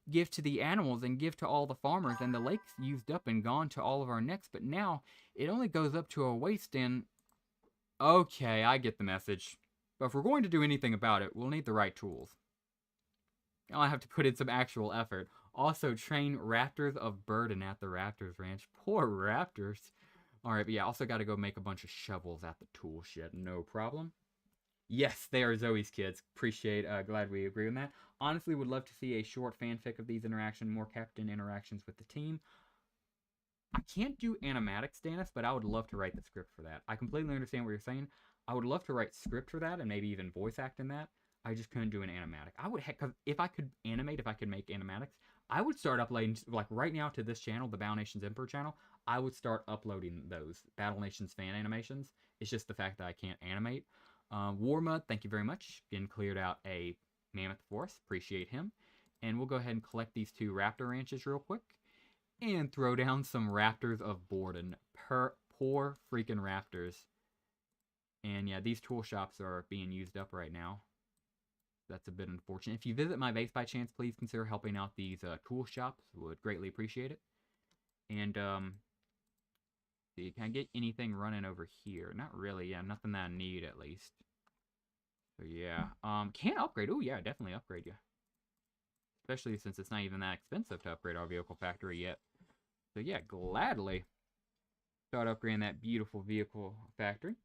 give to the animals and give to all the farmers, and the lake's used up and gone to all of our necks, but now it only goes up to our waist and... Okay, I get the message. But if we're going to do anything about it, we'll need the right tools. I'll have to put in some actual effort. Also, train raptors of burden at the Raptors Ranch. Poor raptors. Alright, but yeah, also got to go make a bunch of shovels at the tool shed. No problem. Yes, they are Zoe's kids. Appreciate, glad we agree on that. Honestly, would love to see a short fanfic of these interactions, more captain interactions with the team. I can't do animatics, Dennis, but I would love to write the script for that. I completely understand what you're saying. I would love to write script for that and maybe even voice act in that. I just couldn't do an animatic. I would, because if I could animate, if I could make animatics, I would start uploading, like right now to this channel, the BattleNations Emperor channel, I would start uploading those BattleNations fan animations. It's just the fact that I can't animate. Warmud, thank you very much. Again, cleared out a mammoth forest. Appreciate him. And we'll go ahead and collect these two raptor ranches real quick. And throw down some raptors of Borden. Poor freaking raptors. And yeah, these tool shops are being used up right now. That's a bit unfortunate. If you visit my base by chance, please consider helping out these tool shops. Would greatly appreciate it. And, see, can I get anything running over here? Not really. Yeah, nothing that I need, at least. So, yeah. Can upgrade. Oh, yeah, definitely upgrade you. Especially since it's not even that expensive to upgrade our vehicle factory yet. So, yeah, gladly start upgrading that beautiful vehicle factory.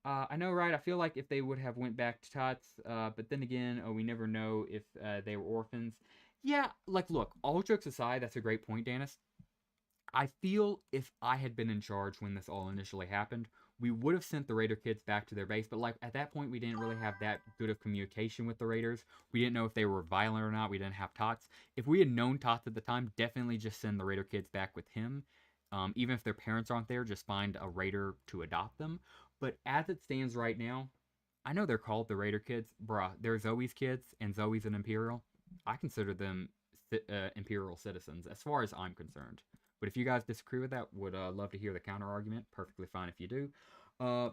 I know, right? I feel like if they would have went back to Tots, but then again, we never know if they were orphans. Yeah, like, look, all jokes aside, that's a great point, Dennis. I feel if I had been in charge when this all initially happened, we would have sent the Raider kids back to their base, but like at that point we didn't really have that good of communication with the Raiders. We didn't know if they were violent or not. We didn't have Tots. If we had known Tots at the time, definitely just send the Raider kids back with him. Even if their parents aren't there, just find a Raider to adopt them. But as it stands right now, I know they're called the Raider kids. Bruh, they're Zoe's kids, and Zoe's an Imperial. I consider them Imperial citizens, as far as I'm concerned. But if you guys disagree with that, would love to hear the counter argument. Perfectly fine if you do.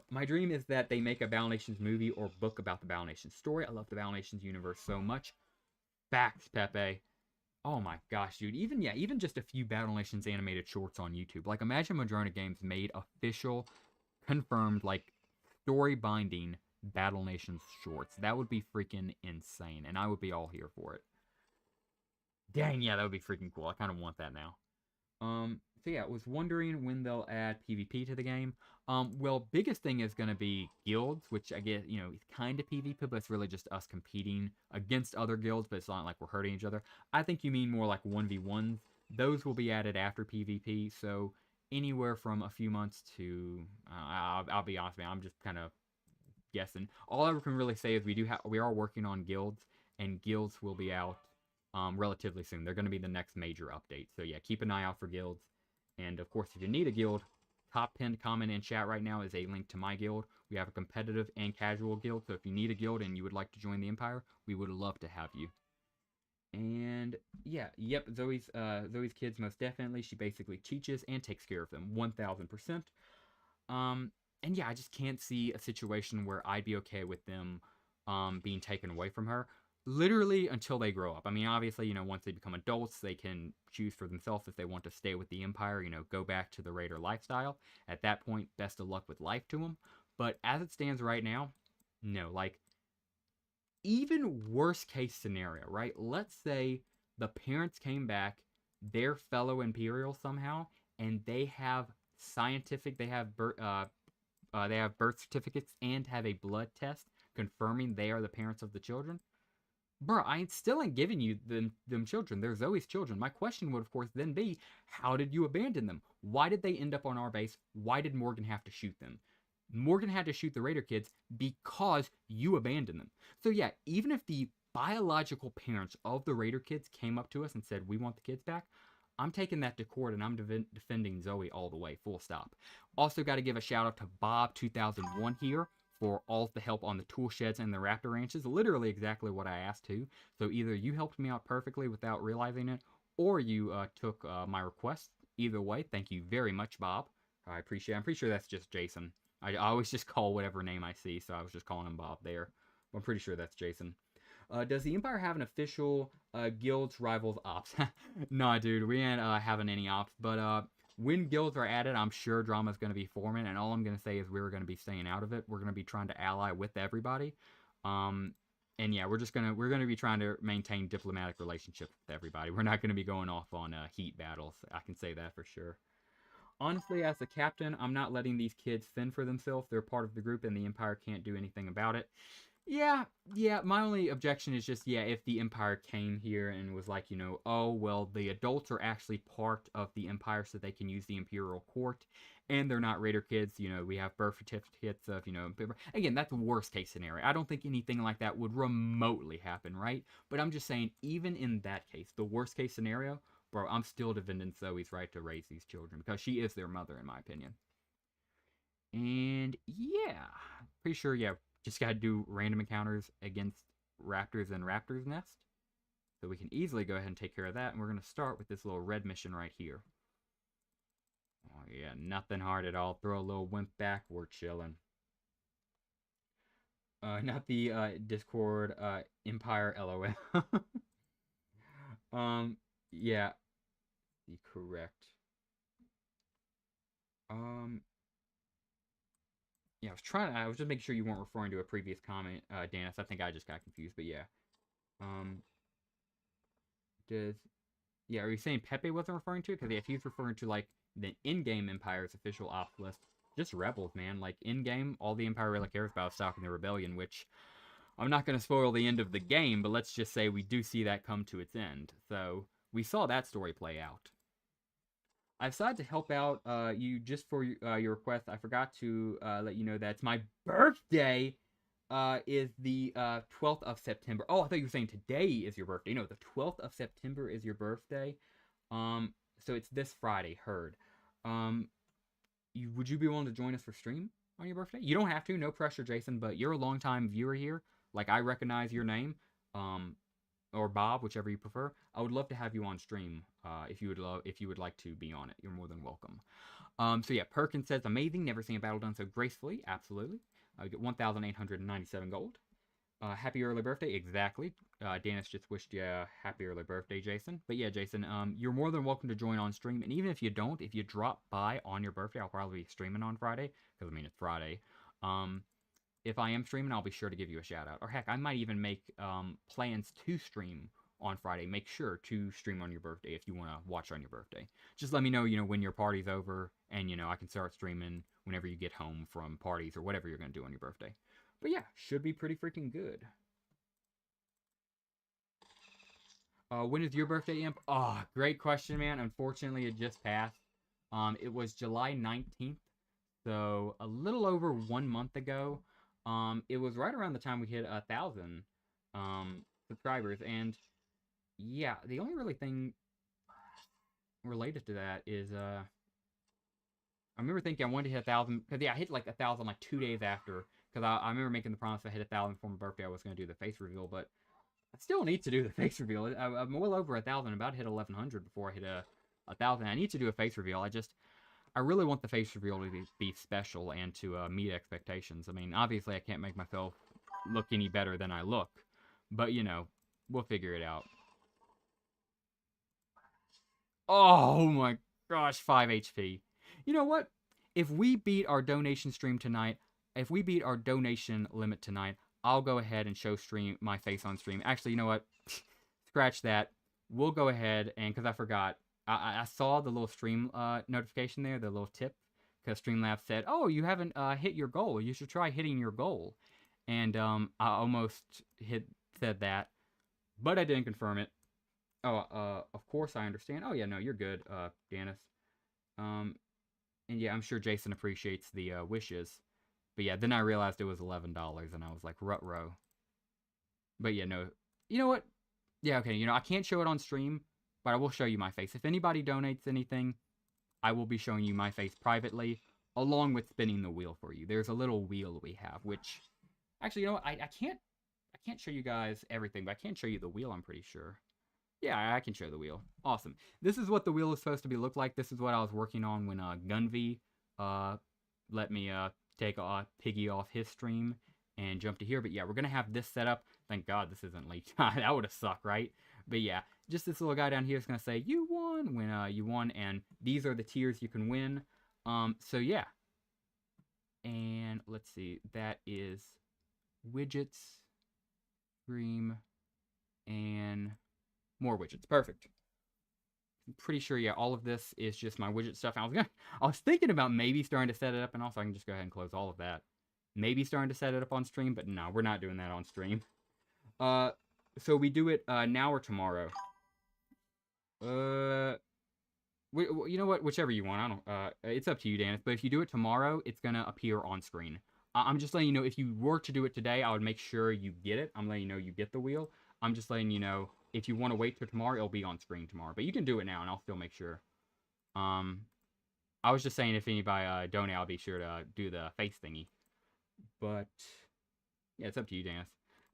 My dream is that they make a BattleNations movie or book about the BattleNations story. I love the BattleNations universe so much. Facts, Pepe. Oh my gosh, dude. Even just a few BattleNations animated shorts on YouTube. Like, imagine Madrona Games made official, confirmed, like, story binding BattleNations shorts. That would be freaking insane, and I would be all here for it. Dang, yeah, that would be freaking cool. I kind of want that now. So yeah, I was wondering when they'll add PvP to the game. Well, biggest thing is going to be guilds, which I guess, you know, it's kind of PvP, but it's really just us competing against other guilds, but it's not like we're hurting each other. I think you mean more like 1v1s. Those will be added after PvP, so anywhere from a few months to, I'll be honest, man, I'm just kind of guessing. All I can really say is we are working on guilds, and guilds will be out relatively soon. They're going to be the next major update. So yeah, keep an eye out for guilds. And of course, if you need a guild, top pinned comment in chat right now is a link to my guild. We have a competitive and casual guild. So if you need a guild and you would like to join the Empire, we would love to have you. And yeah, yep, Zoe's kids most definitely. She basically teaches and takes care of them 1000%. Um, and yeah, I just can't see a situation where I'd be okay with them being taken away from her. Literally until they grow up. I mean, obviously, once they become adults, they can choose for themselves if they want to stay with the Empire, go back to the Raider lifestyle. At that point, best of luck with life to them. But as it stands right now, no. Like, even worst case scenario, right? Let's say the parents came back, they're fellow Imperial somehow, and they have birth certificates and have a blood test confirming they are the parents of the children. Bro, I still ain't giving you them children. They're Zoe's children. My question would, of course, then be, how did you abandon them? Why did they end up on our base? Why did Morgan have to shoot them? Morgan had to shoot the Raider kids because you abandoned them. So yeah, even if the biological parents of the Raider kids came up to us and said, we want the kids back, I'm taking that to court and I'm defending Zoe all the way, full stop. Also got to give a shout out to Bob2001 here for all the help on the tool sheds and the raptor ranches. Literally exactly what I asked to. So either you helped me out perfectly without realizing it, or you took my request. Either way, thank you very much, Bob. I appreciate it. I'm pretty sure that's just Jason. I always just call whatever name I see, so I was just calling him Bob there. I'm pretty sure that's Jason. Does the Empire have an official guilds rivals ops? Nah, dude, we ain't having any ops. But when guilds are added, I'm sure drama's going to be forming, and all I'm going to say is we're going to be staying out of it. We're going to be trying to ally with everybody. And yeah, we're gonna be trying to maintain diplomatic relationships with everybody. We're not going to be going off on heat battles. I can say that for sure. Honestly, as a captain, I'm not letting these kids fend for themselves. They're part of the group, and the Empire can't do anything about it. Yeah. My only objection is just, if the Empire came here and was like, oh, well, the adults are actually part of the Empire so they can use the Imperial Court, and they're not Raider kids, we have birth certificates of, again, that's the worst case scenario. I don't think anything like that would remotely happen, right? But I'm just saying, even in that case, the worst case scenario, bro, I'm still defending Zoe's right to raise these children because she is their mother, in my opinion. And yeah, pretty sure, just gotta do random encounters against raptors and raptors nest. So we can easily go ahead and take care of that. And we're gonna start with this little red mission right here. Oh yeah, nothing hard at all. Throw a little wimp back, we're chilling. Not the Discord Empire LOL. Yeah, correct. Um, yeah, I was just making sure you weren't referring to a previous comment, Danis. I think I just got confused, but yeah. Um, does are you saying Pepe wasn't referring to it? Because if he's referring to like the in-game Empire's official ops list, just rebels, man. Like in-game, all the Empire really cares about is stopping the rebellion, which I'm not going to spoil the end of the game, but let's just say we do see that come to its end. So we saw that story play out. I decided to help out you just for your request. I forgot to let you know that it's my birthday. Is the 12th of September. Oh, I thought you were saying today is your birthday. No, the 12th of September is your birthday. So it's this Friday. Heard. Would you be willing to join us for stream on your birthday? You don't have to. No pressure, Jason. But you're a longtime viewer here. Like I recognize your name. Or Bob, whichever you prefer. I would love to have you on stream. If you would like to be on it, you're more than welcome. So yeah, Perkins says amazing. Never seen a battle done so gracefully. Absolutely. I get 1,897 gold. Happy early birthday. Exactly. Danis just wished you a happy early birthday, Jason. But yeah, Jason, you're more than welcome to join on stream. And even if you don't, if you drop by on your birthday, I'll probably be streaming on Friday. Because, I mean, it's Friday. If I am streaming, I'll be sure to give you a shout out. Or heck, I might even make plans to stream on Friday. Make sure to stream on your birthday if you want to watch on your birthday. Just let me know, when your party's over, and I can start streaming whenever you get home from parties or whatever you're gonna do on your birthday. But yeah, should be pretty freaking good. When is your birthday, Imp? Oh, great question, man. Unfortunately, it just passed. It was July 19th, so a little over 1 month ago. It was right around the time we hit 1,000 subscribers, and yeah, the only really thing related to that is I remember thinking I wanted to hit 1,000 because I hit like 1,000 like 2 days after because I remember making the promise if I hit 1,000 for my birthday I was gonna do the face reveal, but I still need to do the face reveal. I'm well over 1,000. I'm about to hit 1,100 before I hit a 1,000. I need to do a face reveal. I really want the face reveal to be special and to meet expectations. I mean, obviously, I can't make myself look any better than I look, but you know, we'll figure it out. Oh my gosh, 5 HP. You know what? If we beat our donation stream tonight, if we beat our donation limit tonight, I'll go ahead and show stream my face on stream. Actually, you know what? Scratch that. We'll go ahead and, because I forgot, I saw the little stream notification there, the little tip, because Streamlabs said, "Oh, you haven't hit your goal. You should try hitting your goal." And I almost said that, but I didn't confirm it. Oh, of course I understand. Oh yeah, no, you're good, Danis. Um, and yeah, I'm sure Jason appreciates the wishes. But yeah, then I realized it was $11, and I was like, rut-row. But yeah, no, you know what? Yeah, okay, you know, I can't show it on stream, but I will show you my face. If anybody donates anything, I will be showing you my face privately, along with spinning the wheel for you. There's a little wheel we have, which, actually, you know what? I can't show you guys everything, but I can show you the wheel, I'm pretty sure. Yeah, I can show the wheel. Awesome. This is what the wheel is supposed to be look like. This is what I was working on when Gunv let me take Piggy off his stream and jump to here. But yeah, we're gonna have this set up. Thank God this isn't leaked. That would have sucked, right? But yeah, just this little guy down here is gonna say you won when you won, and these are the tiers you can win. So yeah. And let's see, that is widgets, stream, and more widgets. Perfect. I'm pretty sure, yeah, all of this is just my widget stuff. I was thinking about maybe starting to set it up, and also I can just go ahead and close all of that. Maybe starting to set it up on stream, but no, we're not doing that on stream. So we do it now or tomorrow. You know what? Whichever you want. I don't. It's up to you, Danis. But if you do it tomorrow, it's gonna appear on screen. I'm just letting you know. If you were to do it today, I would make sure you get it. I'm letting you know you get the wheel. I'm just letting you know if you want to wait till tomorrow, it'll be on screen tomorrow. But you can do it now, and I'll still make sure. I was just saying if anybody donate, I'll be sure to do the face thingy. But yeah, it's up to you, Danis.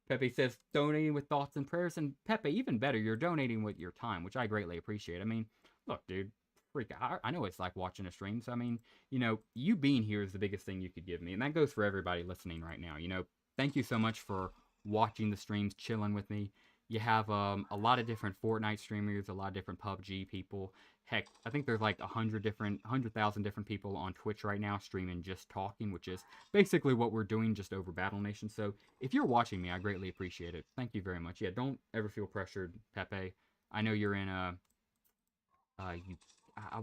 Pepe says donating with thoughts and prayers, and Pepe, even better, you're donating with your time, which I greatly appreciate. I mean, look, dude, freak, I know it's like watching a stream. So I mean, you know, you being here is the biggest thing you could give me, and that goes for everybody listening right now. You know, thank you so much for watching the streams, chilling with me. You have a lot of different Fortnite streamers, a lot of different PUBG people. Heck, I think there's like 100,000 different people on Twitch right now streaming just talking, which is basically what we're doing just over BattleNation. So if you're watching me, I greatly appreciate it. Thank you very much. Yeah, don't ever feel pressured, Pepe. I know you're in I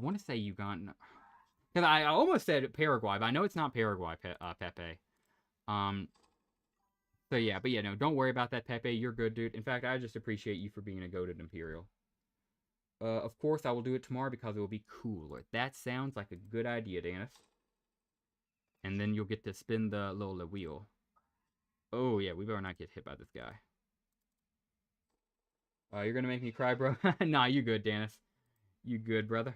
want to say Uganda. Because I almost said Paraguay, but I know it's not Paraguay, Pepe. So yeah, but yeah, no, don't worry about that, Pepe. You're good, dude. In fact, I just appreciate you for being a goated Imperial. Of course, I will do it tomorrow because it will be cooler. That sounds like a good idea, Danis. And then you'll get to spin the little wheel. Oh yeah, we better not get hit by this guy. You're gonna make me cry, bro? Nah, you good, Danis. You good, brother?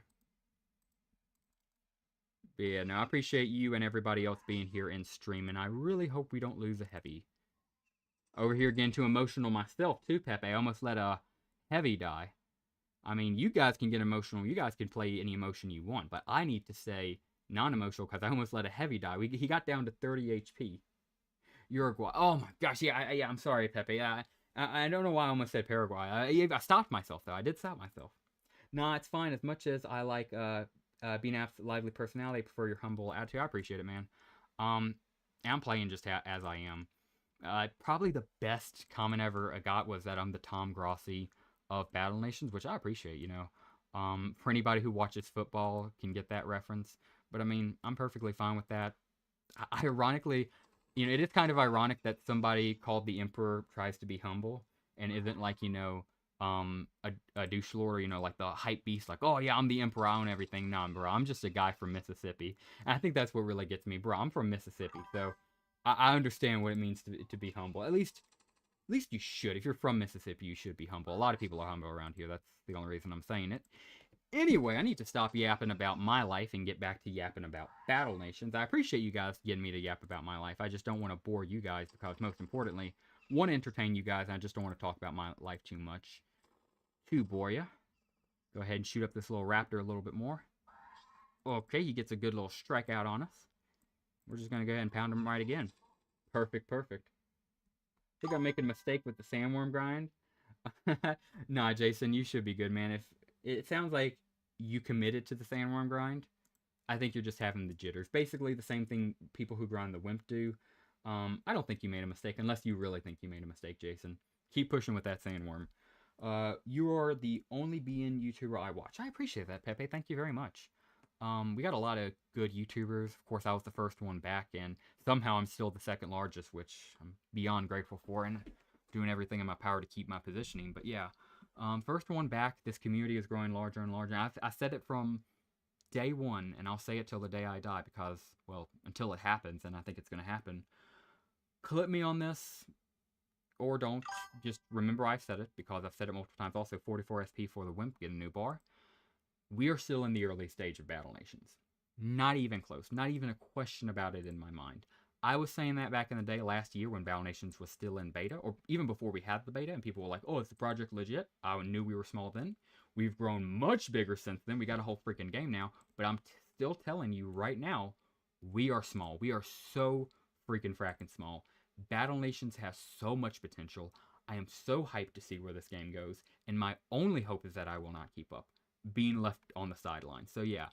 But yeah, no, I appreciate you and everybody else being here and streaming. I really hope we don't lose a heavy. Over here getting too emotional myself too, Pepe. I almost let a heavy die. I mean, you guys can get emotional. You guys can play any emotion you want, but I need to say non-emotional because I almost let a heavy die. He got down to 30 HP. Uruguay. Oh my gosh, yeah, I'm sorry, Pepe. I don't know why I almost said Paraguay. I stopped myself though. I did stop myself. Nah, it's fine. As much as I like being a lively personality, I prefer your humble attitude. I appreciate it, man. I'm playing just as I am. Probably the best comment ever I got was that I'm the Tom Grossi of BattleNations, which I appreciate, you know. For anybody who watches football can get that reference. But I mean, I'm perfectly fine with that. Ironically, you know, it is kind of ironic that somebody called the Emperor tries to be humble and isn't like, you know, a douche lord, you know, like the hype beast, like, oh yeah, I'm the Emperor, I own everything. Nah, bro, I'm just a guy from Mississippi. And I think that's what really gets me, bro. I'm from Mississippi, so I understand what it means to be humble. At least you should. If you're from Mississippi, you should be humble. A lot of people are humble around here. That's the only reason I'm saying it. Anyway, I need to stop yapping about my life and get back to yapping about BattleNations. I appreciate you guys getting me to yap about my life. I just don't want to bore you guys because, most importantly, want to entertain you guys, and I just don't want to talk about my life too much. To bore ya. Go ahead and shoot up this little raptor a little bit more. Okay, he gets a good little strikeout on us. We're just going to go ahead and pound him right again. Perfect, perfect. I think I'm making a mistake with the sandworm grind. Nah, Jason, you should be good, man. If it sounds like you committed to the sandworm grind, I think you're just having the jitters. Basically, the same thing people who grind the wimp do. I don't think you made a mistake, unless you really think you made a mistake, Jason. Keep pushing with that sandworm. You are the only BN YouTuber I watch. I appreciate that, Pepe. Thank you very much. We got a lot of good YouTubers. Of course, I was the first one back, and somehow I'm still the second largest, which I'm beyond grateful for, and doing everything in my power to keep my positioning. But yeah, first one back. This community is growing larger and larger. I said it from day one, and I'll say it till the day I die because, well, until it happens, and I think it's going to happen. Clip me on this, or don't. Just remember I've said it, because I've said it multiple times. Also, 44 SP for the Wimp, get a new bar. We are still in the early stage of BattleNations. Not even close. Not even a question about it in my mind. I was saying that back in the day last year when BattleNations was still in beta, or even before we had the beta, and people were like, oh, is the project legit? I knew we were small then. We've grown much bigger since then. We got a whole freaking game now. But I'm still telling you right now, we are small. We are so freaking fracking small. BattleNations has so much potential. I am so hyped to see where this game goes. And my only hope is that I will not keep up, being left on the sidelines. So yeah,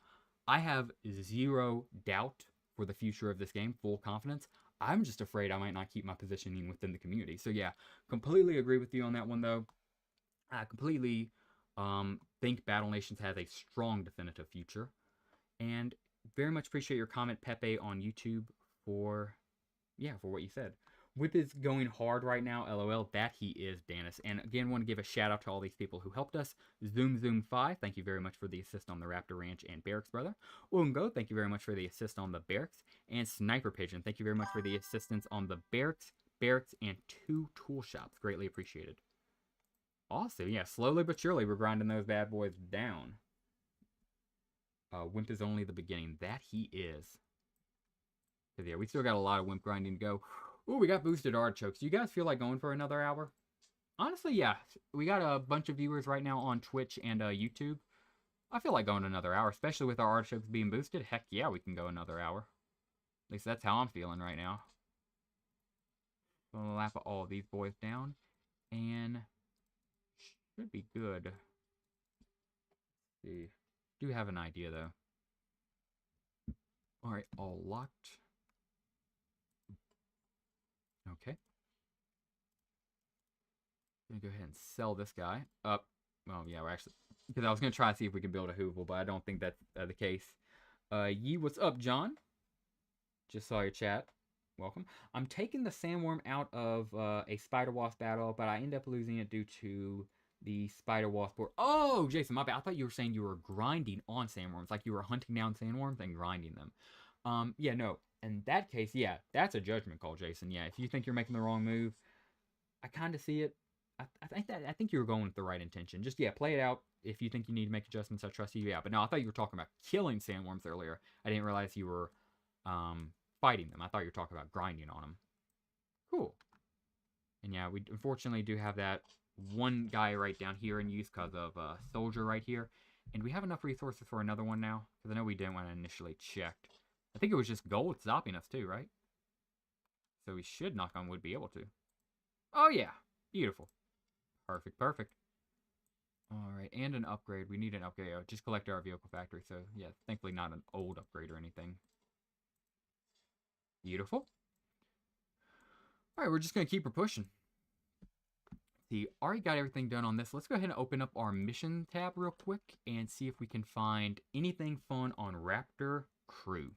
I have zero doubt for the future of this game, full confidence. I'm just afraid I might not keep my positioning within the community. So yeah, completely agree with you on that one though. I completely think BattleNations has a strong definitive future. And very much appreciate your comment, Pepe, on YouTube for what you said. Whip is going hard right now, LOL. That he is, Danis. And again, want to give a shout out to all these people who helped us. Zoom5, thank you very much for the assist on the Raptor Ranch and Barracks, brother. Ungo, thank you very much for the assist on the Barracks. And Sniper Pigeon, thank you very much for the assistance on the Barracks, and 2 tool shops. Greatly appreciated. Awesome, yeah, slowly but surely we're grinding those bad boys down. Wimp is only the beginning. That he is. So yeah, we still got a lot of Wimp grinding to go. Ooh, we got boosted artichokes. Do you guys feel like going for another hour? Honestly, yeah. We got a bunch of viewers right now on Twitch and YouTube. I feel like going another hour, especially with our artichokes being boosted. Heck yeah, we can go another hour. At least that's how I'm feeling right now. Gonna lap all of these boys down. And should be good. Let's see. Do have an idea though. Alright, all locked. Okay. Gonna go ahead and sell this guy up. Well, yeah, we're actually, because I was gonna try to see if we could build a Hoovel, but I don't think that's the case. Yee, what's up, John? Just saw your chat. Welcome. I'm taking the sandworm out of a spider wasp battle, but I end up losing it due to the spider wasp. Oh, Jason, my bad. I thought you were saying you were grinding on sandworms, like you were hunting down sandworms and grinding them. Yeah, no. In that case, yeah, that's a judgment call, Jason. Yeah, if you think you're making the wrong move, I kind of see it. I think you were going with the right intention. Just, yeah, play it out. If you think you need to make adjustments, I trust you. Yeah, but no, I thought you were talking about killing sandworms earlier. I didn't realize you were fighting them. I thought you were talking about grinding on them. Cool. And yeah, we unfortunately do have that one guy right down here in use because of soldier right here. And we have enough resources for another one now, because I know we didn't want to initially check. I think it was just gold stopping us too, right? So we should, knock on wood, be able to. Oh yeah, beautiful. Perfect, perfect. Alright, and an upgrade. We need an upgrade. Just collected our vehicle factory, so yeah, thankfully not an old upgrade or anything. Beautiful. Alright, we're just going to keep her pushing. See, already got everything done on this. Let's go ahead and open up our mission tab real quick and see if we can find anything fun on Raptor Crew.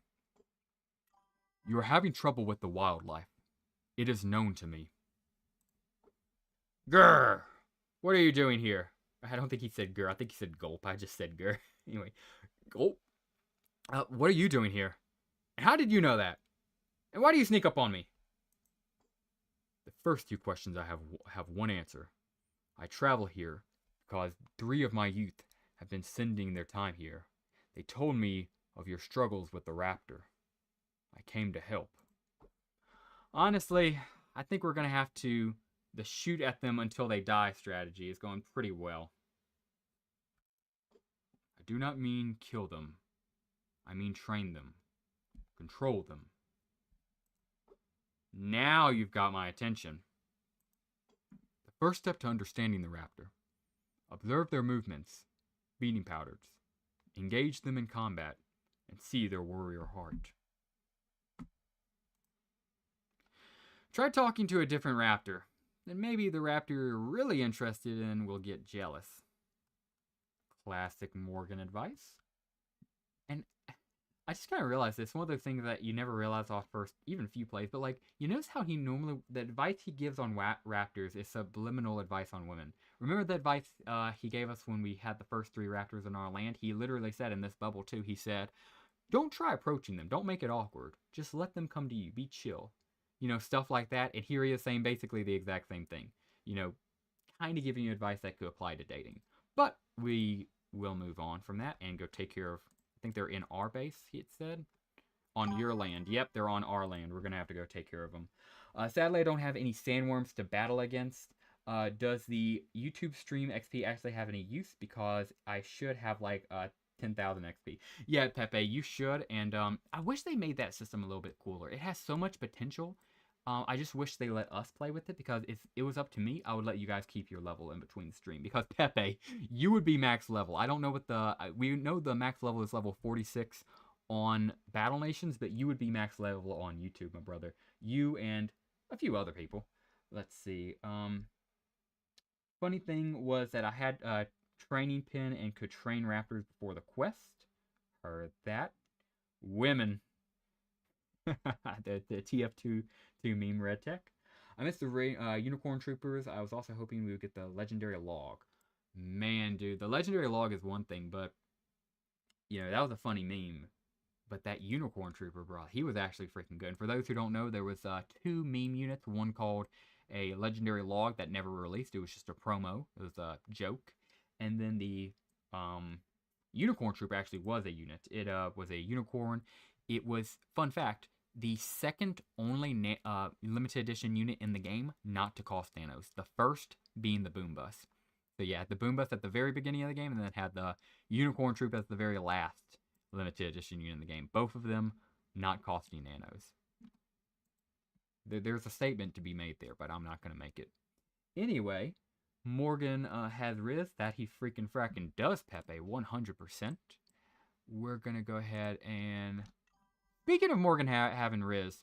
You are having trouble with the wildlife. It is known to me. Grr! What are you doing here? I don't think he said grr. I think he said gulp. I just said grr. Anyway, gulp. What are you doing here? And how did you know that? And why do you sneak up on me? The first 2 questions I have one answer. I travel here because 3 of my youth have been spending their time here. They told me of your struggles with the raptor. I came to help. Honestly, I think we're going to have to The shoot at them until they die strategy is going pretty well. I do not mean kill them. I mean train them. Control them. Now you've got my attention. The first step to understanding the raptor. Observe their movements, beating patterns. Engage them in combat, and see their warrior heart. Try talking to a different raptor, and maybe the raptor you're really interested in will get jealous. Classic Morgan advice. And I just kind of realized this. One of those things that you never realize off first, even few plays, but like, you notice how the advice he gives on raptors is subliminal advice on women. Remember the advice he gave us when we had the first 3 raptors in our land? He literally said in this bubble too, he said, don't try approaching them. Don't make it awkward. Just let them come to you. Be chill. You know, stuff like that. And here he is saying basically the exact same thing. You know, kind of giving you advice that could apply to dating. But we will move on from that and go take care of, I think they're in our base, it said. On your land. Yep, they're on our land. We're going to have to go take care of them. Sadly, I don't have any sandworms to battle against. Does the YouTube stream XP actually have any use? Because I should have like 10,000 XP. Yeah, Pepe, you should. And I wish they made that system a little bit cooler. It has so much potential. I just wish they let us play with it, because if it was up to me, I would let you guys keep your level in between the stream. Because Pepe, you would be max level. I don't know what we know the max level is level 46 on BattleNations, but you would be max level on YouTube, my brother. You and a few other people. Let's see. Funny thing was that I had a training pin and could train raptors before the quest. Heard that. Women. the TF2 meme red tech. I missed the unicorn troopers. I was also hoping we would get the legendary log. Man, dude, the legendary log is one thing, but you know, that was a funny meme. But that unicorn trooper, bro, he was actually freaking good. And for those who don't know, there was 2 meme units. One called a legendary log that never released. It was just a promo. It was a joke. And then the unicorn trooper actually was a unit. It was a unicorn. It was, fun fact, the second only limited edition unit in the game not to cost Thanos. The first being the boom bus. So yeah, the boom bus at the very beginning of the game, and then it had the unicorn troop as the very last limited edition unit in the game. Both of them not costing nanos. There's a statement to be made there, but I'm not going to make it. Anyway, Morgan has Riz. That he freaking fracking does, Pepe, 100%. We're going to go ahead and... Speaking of Morgan having Riz...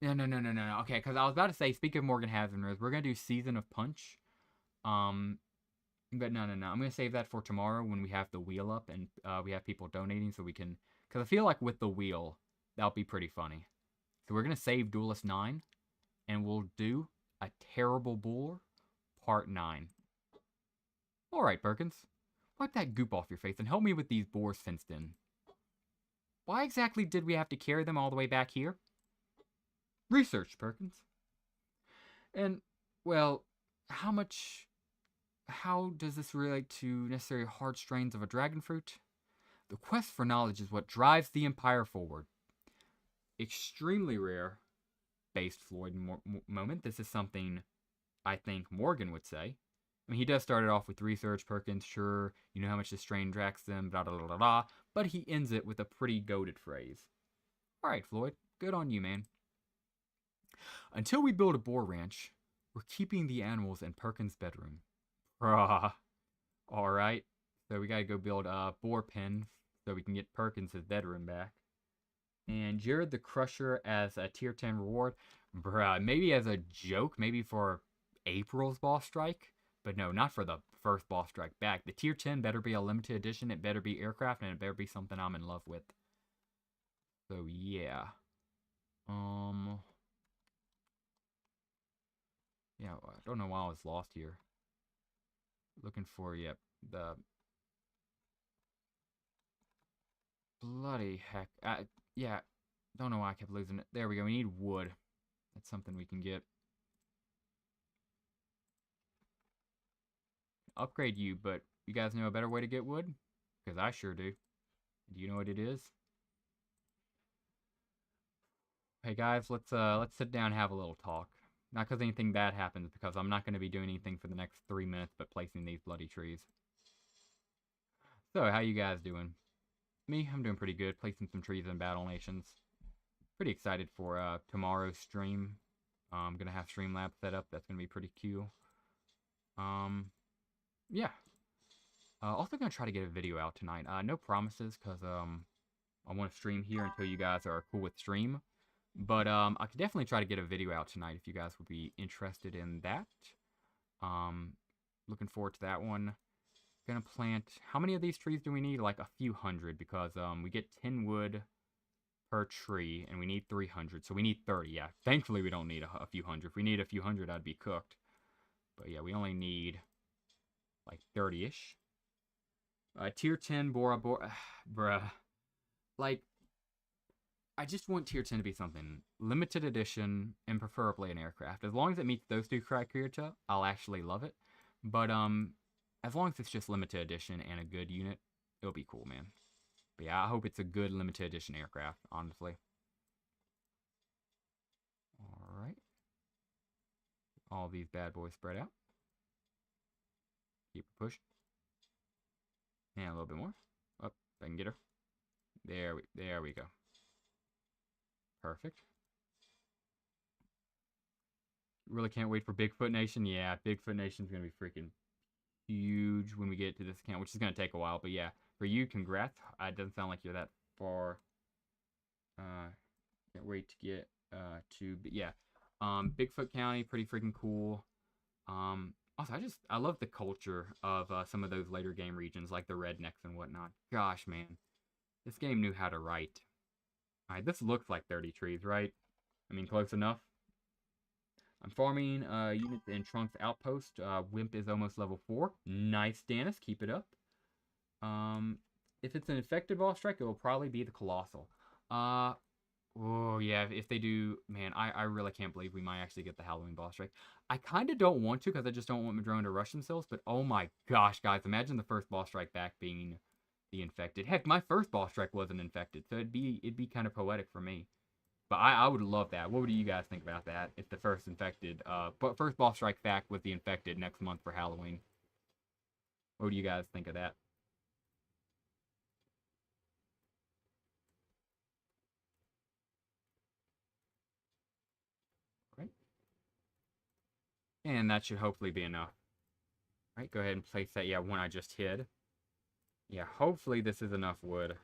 No. Okay, because I was about to say, speaking of Morgan having Riz, we're going to do Season of Punch. But no. I'm going to save that for tomorrow when we have the wheel up and we have people donating so we can... Because I feel like with the wheel, that'll be pretty funny. So we're going to save Duelist 9, and we'll do a Terrible Boar Part 9. Alright, Perkins. Wipe that goop off your face and help me with these boars fenced in. Why exactly did we have to carry them all the way back here? Research, Perkins. And, well, how does this relate to necessary hard strains of a dragon fruit? The quest for knowledge is what drives the Empire forward. Extremely rare based Floyd moment. This is something I think Morgan would say. I mean, he does start it off with research, Perkins, sure, you know how much this strain tracks them, blah, blah, blah, blah, blah, but he ends it with a pretty goated phrase. Alright, Floyd, good on you, man. Until we build a boar ranch, we're keeping the animals in Perkins' bedroom. Bruh. Alright, so we gotta go build a boar pen so we can get Perkins' bedroom back. And Jared the Crusher as a tier 10 reward. Bruh, maybe as a joke, maybe for April's boss strike. But no, not for the first boss strike back. The tier 10 better be a limited edition, it better be aircraft, and it better be something I'm in love with. So yeah. Yeah, I don't know why I was lost here. Looking for, yep, the... Bloody heck. Yeah, don't know why I kept losing it. There we go, we need wood. That's something we can get. Upgrade you, but you guys know a better way to get wood? Because I sure do. Do you know what it is? Hey guys, let's sit down and have a little talk. Not because anything bad happens, because I'm not going to be doing anything for the next 3 minutes but placing these bloody trees. So, how you guys doing? Me, I'm doing pretty good, placing some trees in BattleNations. Pretty excited for tomorrow's stream. I'm going to have Streamlabs set up. That's going to be pretty cool. Yeah. Also going to try to get a video out tonight. No promises, because I want to stream here until you guys are cool with stream. But I could definitely try to get a video out tonight if you guys would be interested in that. Looking forward to that one. Gonna plant, how many of these trees do we need? Like a few hundred, because we get 10 wood per tree and we need 300, so we need 30. Yeah, thankfully we don't need a few hundred. If we need a few hundred, I'd be cooked. But yeah, we only need like 30-ish. Tier 10 Bora bruh. Like, I just want tier 10 to be something limited edition and preferably an aircraft. As long as it meets those two criteria, I'll actually love it. But as long as it's just limited edition and a good unit, it'll be cool, man. But yeah, I hope it's a good limited edition aircraft, honestly. Alright. All these bad boys spread out. Keep her pushing. And a little bit more. Oh, if I can get her. There we go. Perfect. Really can't wait for Bigfoot Nation. Yeah, Bigfoot Nation's gonna be freaking huge when we get to this account, which is gonna take a while. But yeah, for you, congrats. It doesn't sound like you're that far. Can't wait to get to. But yeah, Bigfoot County, pretty freaking cool. Also, I love the culture of some of those later game regions, like the rednecks and whatnot. Gosh, man, this game knew how to write. All right, this looks like 30 trees, right? I mean, close enough. I'm farming units in Trunk's outpost. Wimp is almost level 4. Nice, Stannis. Keep it up. If it's an infected boss strike, it will probably be the Colossal. Oh, yeah, if they do, man, I really can't believe we might actually get the Halloween boss strike. I kind of don't want to, because I just don't want Madrone to rush themselves, but oh my gosh, guys, imagine the first boss strike back being the infected. Heck, my first boss strike wasn't infected, so it'd be kind of poetic for me. But I would love that. What do you guys think about that? If the first infected, first boss strike back was the infected next month for Halloween. What do you guys think of that? Right. And that should hopefully be enough. All right, go ahead and place that. Yeah, one I just hid. Yeah, hopefully this is enough wood.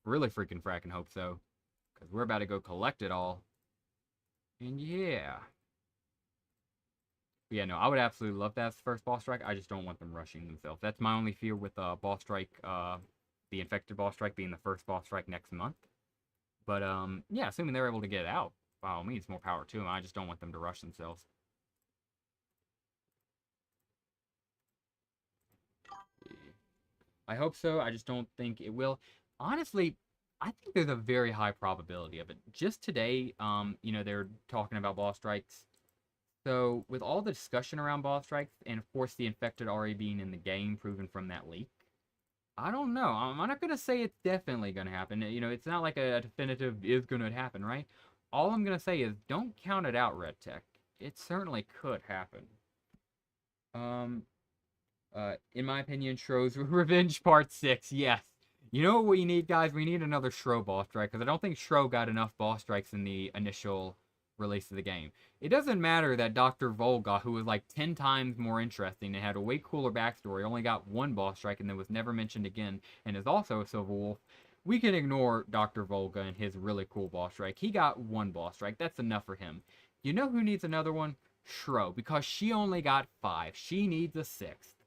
Really freaking fracking hope so. Because we're about to go collect it all. And yeah. But yeah, no, I would absolutely love that as the first boss strike. I just don't want them rushing themselves. That's my only fear with boss strike, the infected boss strike being the first boss strike next month. But yeah, assuming they're able to get it out, by all means, more power to them. I just don't want them to rush themselves. I hope so. I just don't think it will. Honestly, I think there's a very high probability of it. Just today, they're talking about boss strikes. So, with all the discussion around boss strikes, and of course the infected already being in the game, proven from that leak, I don't know. I'm not going to say it's definitely going to happen. It's not like a definitive is going to happen, right? All I'm going to say is don't count it out, Red Tech. It certainly could happen. In my opinion, Shro's Revenge Part 6, yes. You know what we need, guys? We need another Shro boss strike, because I don't think Shro got enough boss strikes in the initial release of the game. It doesn't matter that Dr. Volga, who was like 10 times more interesting and had a way cooler backstory, only got one boss strike and then was never mentioned again, and is also a Silver Wolf. We can ignore Dr. Volga and his really cool boss strike. He got one boss strike. That's enough for him. You know who needs another one? Shro, because she only got 5. She needs a 6th.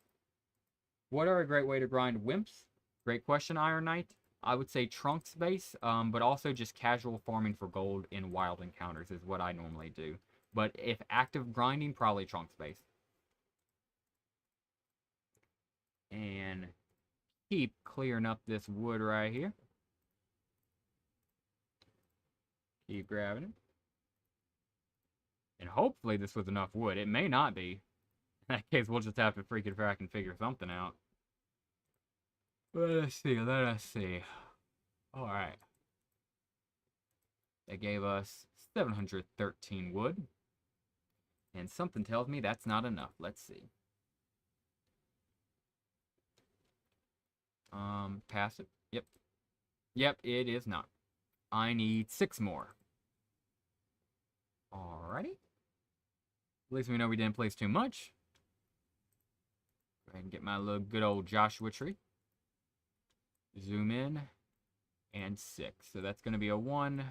What are a great way to grind wimps? Great question, Iron Knight. I would say Trunks base, but also just casual farming for gold in wild encounters is what I normally do. But if active grinding, probably Trunks base. And keep clearing up this wood right here. Keep grabbing it. And hopefully this was enough wood. It may not be. In that case, we'll just have to freaking crack and figure something out. Let us see. Alright. That gave us 713 wood. And something tells me that's not enough. Let's see. Pass it. Yep. Yep, it is not. I need 6 more. Alrighty. At least we know we didn't place too much. Go ahead and get my little good old Joshua tree. Zoom in. And 6. So that's going to be a 1,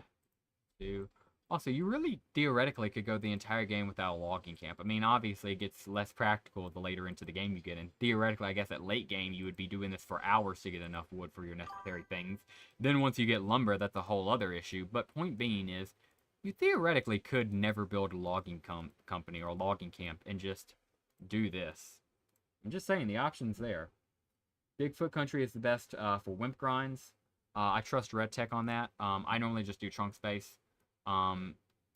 2. Also, you really theoretically could go the entire game without a logging camp. I mean, obviously, it gets less practical the later into the game you get in. Theoretically, I guess at late game, you would be doing this for hours to get enough wood for your necessary things. Then once you get lumber, that's a whole other issue. But point being is, you theoretically could never build a logging company or a logging camp and just do this. I'm just saying, the option's there. Bigfoot Country is the best for wimp grinds. I trust Red Tech on that. I normally just do trunk space.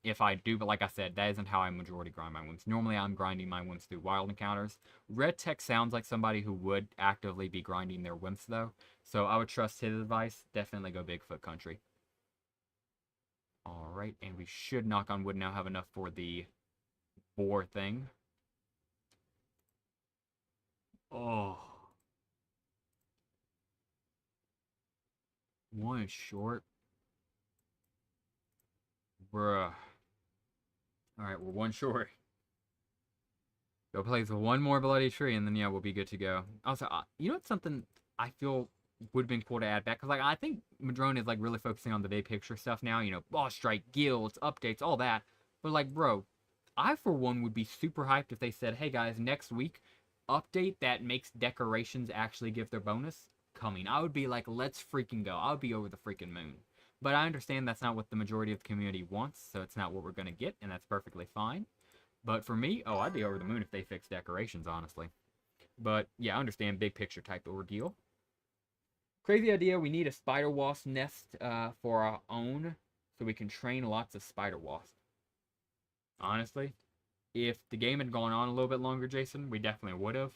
If I do, but like I said, that isn't how I majority grind my wimps. Normally, I'm grinding my wimps through wild encounters. Red Tech sounds like somebody who would actively be grinding their wimps, though. So I would trust his advice. Definitely go Bigfoot Country. Alright, and we should, knock on wood, now have enough for the boar thing. Oh. One is short. Bruh. Alright, we're one short. Go place one more bloody tree, and then, yeah, we'll be good to go. Also, you know what's something I feel would have been cool to add back? Because, like, I think Madrone is, like, really focusing on the big picture stuff now. You know, boss strike, guilds, updates, all that. But, like, bro, I, for one, would be super hyped if they said, hey, guys, next week, update that makes decorations actually give their bonus coming. I would be like, let's freaking go. I would be over the freaking moon. But I understand that's not what the majority of the community wants, so it's not what we're going to get, and that's perfectly fine. But for me, oh, I'd be over the moon if they fixed decorations, honestly. But, yeah, I understand big picture type ordeal. Crazy idea, we need a spider wasp nest for our own, so we can train lots of spider wasps. Honestly, if the game had gone on a little bit longer, Jason, we definitely would have.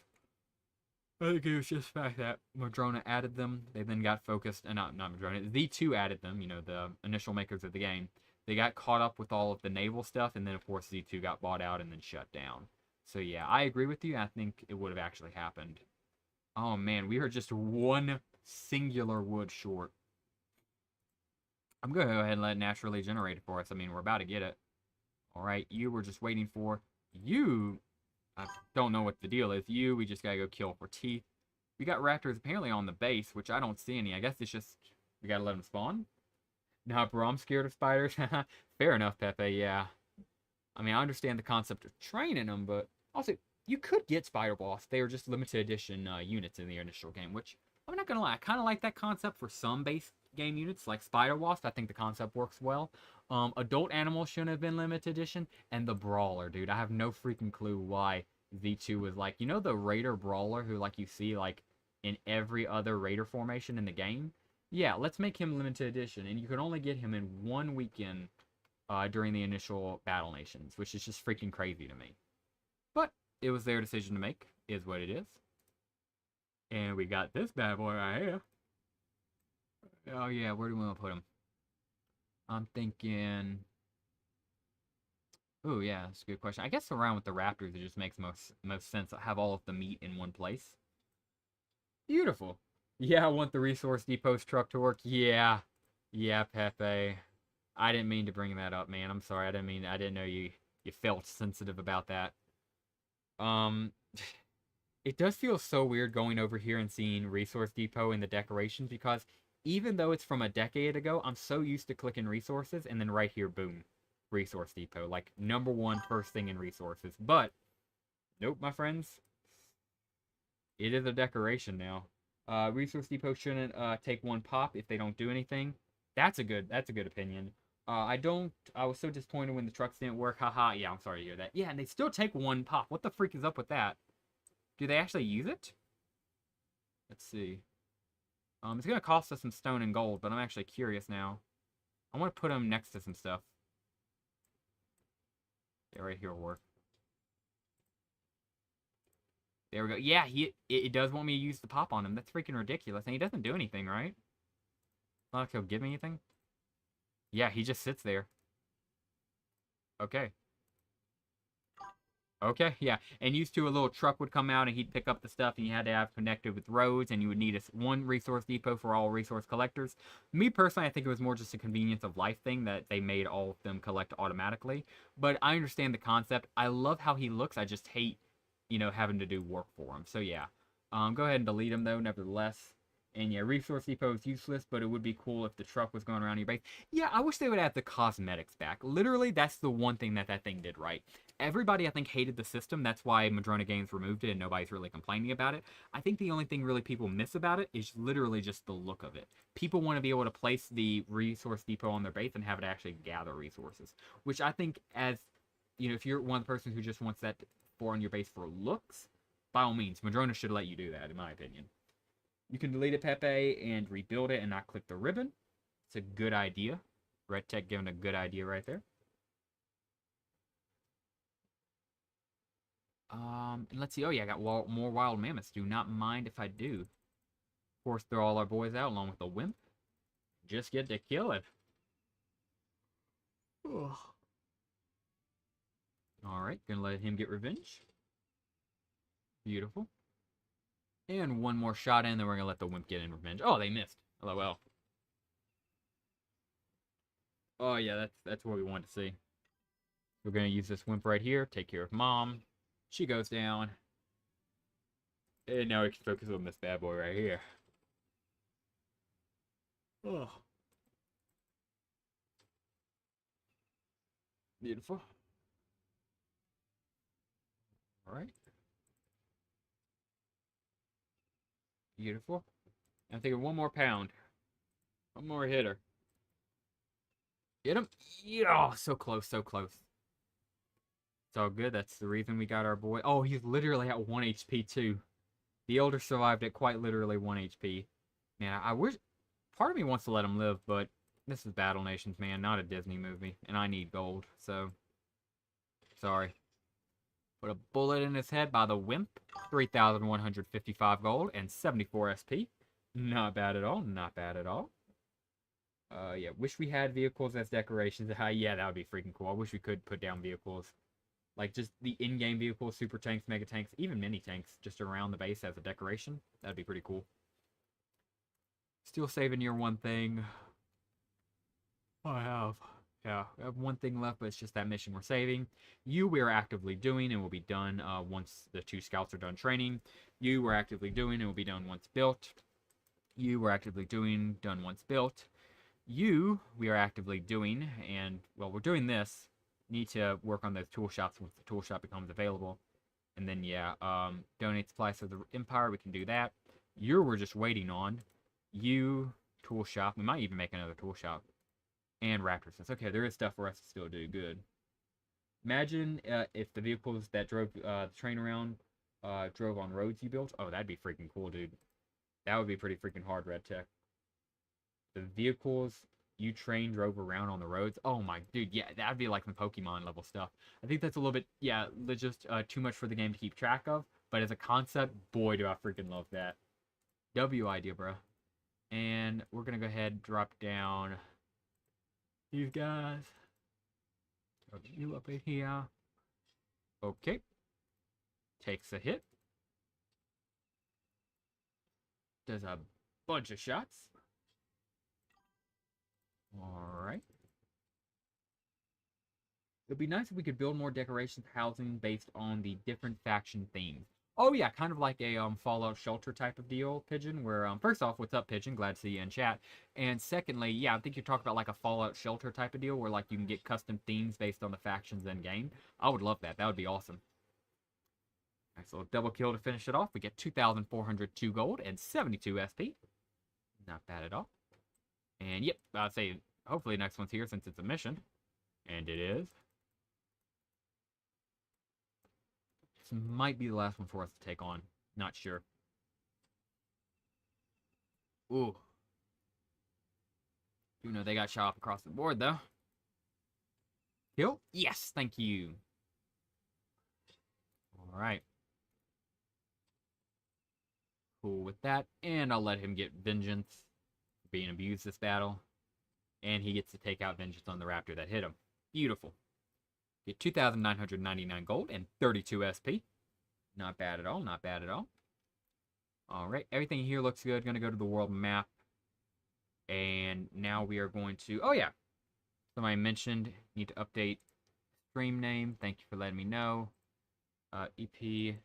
I think it was just the fact that Madrona added them. They then got focused, and not Madrona, Z2 added them, you know, the initial makers of the game. They got caught up with all of the naval stuff, and then, of course, Z2 got bought out and then shut down. So, yeah, I agree with you. I think it would have actually happened. Oh, man, we are just one singular wood short. I'm going to go ahead and let it naturally generate it for us. I mean, we're about to get it. All right, you were just waiting for. You, I don't know what the deal is. You, we just got to go kill for teeth. We got raptors apparently on the base, which I don't see any. I guess it's just, we got to let them spawn. Nah, bro, I'm scared of spiders. Fair enough, Pepe, yeah. I mean, I understand the concept of training them, but also, you could get spider boss. They are just limited edition units in the initial game, which, I'm not going to lie, I kind of like that concept for some base game units, like Spider Wasp. I think the concept works well. Adult Animals shouldn't have been limited edition, and the Brawler, dude. I have no freaking clue why Z2 was like, you know the Raider Brawler who, like, you see, like, in every other Raider formation in the game? Yeah, let's make him limited edition, and you can only get him in one weekend during the initial BattleNations, which is just freaking crazy to me. But it was their decision to make, is what it is. And we got this bad boy right here. Oh yeah, where do we want to put him? I'm thinking. Oh yeah, that's a good question. I guess around with the Raptors, it just makes most sense to have all of the meat in one place. Beautiful. Yeah, I want the resource depot's truck to work. Yeah, yeah, Pepe. I didn't mean to bring that up, man. I'm sorry. I didn't know you felt sensitive about that. Um, it does feel so weird going over here and seeing resource depot in the decorations because even though it's from a decade ago, I'm so used to clicking resources and then right here, boom, resource depot, like number one first thing in resources. But nope, my friends, it is a decoration now. Resource depot shouldn't take one pop if they don't do anything. That's a good opinion. I was so disappointed when the trucks didn't work. Haha, yeah, I'm sorry to hear that. Yeah, and they still take one pop. What the freak is up with that? Do they actually use it? Let's see. It's gonna cost us some stone and gold, but I'm actually curious now. I want to put them next to some stuff. Yeah, right here will work. There we go. Yeah, it does want me to use the pop on him. That's freaking ridiculous. And he doesn't do anything, right? Not like he'll give me anything. Yeah, he just sits there. Okay. Okay, yeah. And used to a little truck would come out and he'd pick up the stuff and you had to have connected with roads and you would need one resource depot for all resource collectors. Me personally, I think it was more just a convenience of life thing that they made all of them collect automatically. But I understand the concept. I love how he looks. I just hate, having to do work for him. So yeah. Go ahead and delete him though, nevertheless. And yeah, resource depot is useless, but it would be cool if the truck was going around your base. Yeah, I wish they would add the cosmetics back. Literally, that's the one thing that thing did right. Everybody, I think, hated the system. That's why Madrona Games removed it, and nobody's really complaining about it. I think the only thing really people miss about it is literally just the look of it. People want to be able to place the resource depot on their base and have it actually gather resources, which I think, as if you're one of the persons who just wants that for on your base for looks, by all means, Madrona should let you do that, in my opinion. You can delete it, Pepe, and rebuild it and not click the ribbon. It's a good idea. Red Tech giving a good idea right there. And let's see. Oh, yeah, I got more wild mammoths. Do not mind if I do. Of course, throw all our boys out along with the wimp. Just get to kill it. Alright, gonna let him get revenge. Beautiful. And one more shot in, then we're gonna let the wimp get in revenge. Oh, they missed. LOL. Oh, yeah, that's what we want to see. We're gonna use this wimp right here. Take care of mom. She goes down. And now we can focus on this bad boy right here. Oh. Beautiful. Alright. Beautiful. I'm thinking one more pound. One more hitter. Get him. Yeah, so close, so close. It's all good. That's the reason we got our boy. Oh, he's literally at 1 HP too. The elder survived at quite literally 1 HP. Man, I wish... Part of me wants to let him live, but this is BattleNations, man, not a Disney movie. And I need gold, so... Sorry. Put a bullet in his head by the wimp. 3,155 gold and 74 SP. Not bad at all, not bad at all. Yeah, wish we had vehicles as decorations. Yeah, that would be freaking cool. I wish we could put down vehicles. Like, just the in-game vehicles, super tanks, mega tanks, even mini tanks, just around the base as a decoration. That'd be pretty cool. Still saving your one thing. I have one thing left, but it's just that mission we're saving. We are actively doing and will be done once the 2 scouts are done training. We're actively doing and will be done once built. We're actively doing, done once built. We are actively doing, and, well, we're doing this. Need to work on those tool shops once the tool shop becomes available. And then, yeah, donate supplies to the Empire. We can do that. We're just waiting on. Tool shop. We might even make another tool shop. And Raptor says, okay, there is stuff for us to still do. Good. Imagine if the vehicles that drove the train around drove on roads you built. Oh, that'd be freaking cool, dude. That would be pretty freaking hard, Red Tech. The vehicles you train drove around on the roads. Oh my, dude, yeah, that'd be like some Pokemon level stuff. I think that's a little bit, yeah, just too much for the game to keep track of. But as a concept, boy, do I freaking love that. W idea, bro. And we're gonna go ahead and drop down these guys. Throw you up in here. Okay. Takes a hit. Does a bunch of shots. Alright. It'd be nice if we could build more decorations for housing based on the different faction themes. Oh yeah, kind of like a Fallout Shelter type of deal, Pigeon, where, first off, what's up, Pigeon? Glad to see you in chat. And secondly, yeah, I think you're talking about like a Fallout Shelter type of deal, where like you can get custom themes based on the factions in game. I would love that. That would be awesome. Nice little double kill to finish it off. We get 2,402 gold and 72 SP. Not bad at all. And yep, I'd say hopefully next one's here since it's a mission. And it is. This might be the last one for us to take on. Not sure. Ooh. You know they got shot up across the board though. Kill? Yes, thank you. Alright. Cool with that. And I'll let him get vengeance for being abused this battle. And he gets to take out vengeance on the raptor that hit him. Beautiful. Get 2,999 gold and 32 SP. Not bad at all, not bad at all. Alright, everything here looks good. Gonna go to the world map. And now we are going to... Oh, yeah. Somebody mentioned, need to update stream name. Thank you for letting me know. EP.17.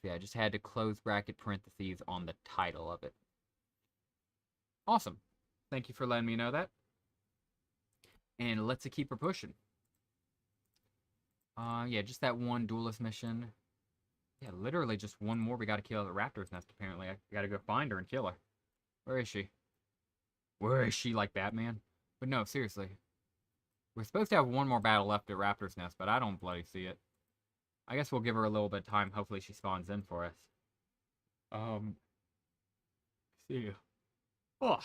Yeah, I just had to close bracket parentheses on the title of it. Awesome. Thank you for letting me know that. And let's keep her pushing. Yeah, just that one duelist mission. Yeah, literally just one more. We gotta kill the raptor's nest, apparently. I gotta go find her and kill her. Where is she? Where is she, like Batman? But no, seriously. We're supposed to have one more battle left at Raptor's Nest, but I don't bloody see it. I guess we'll give her a little bit of time. Hopefully she spawns in for us. See you. Oh,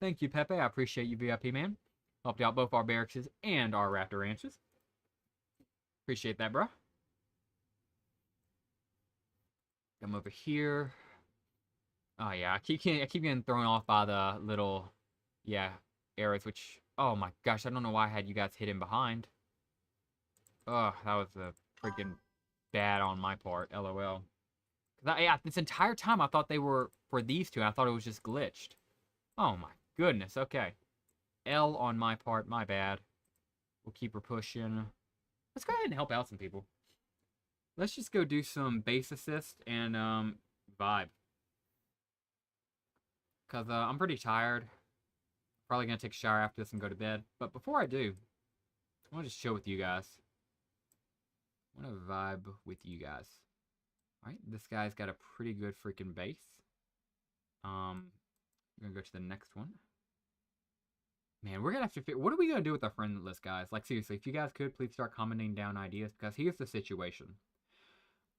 thank you, Pepe. I appreciate you, VIP man. Helped out both our barracks and our raptor ranches. Appreciate that, bro. Come over here. Oh yeah, I keep getting thrown off by the little, arrows. Which, oh my gosh, I don't know why I had you guys hidden behind. Oh, that was a freaking bad on my part. LOL. This entire time I thought they were for these two. I thought it was just glitched. Oh my goodness. Okay. L on my part. My bad. We'll keep her pushing. Let's go ahead and help out some people. Let's just go do some base assist and vibe. Because I'm pretty tired. Probably going to take a shower after this and go to bed. But before I do, I want to just chill with you guys. I want to vibe with you guys. Alright, this guy's got a pretty good freaking base. I'm going to go to the next one. Man, we're going to have to figure... What are we going to do with our friend list, guys? Like, seriously, if you guys could, please start commenting down ideas. Because here's the situation.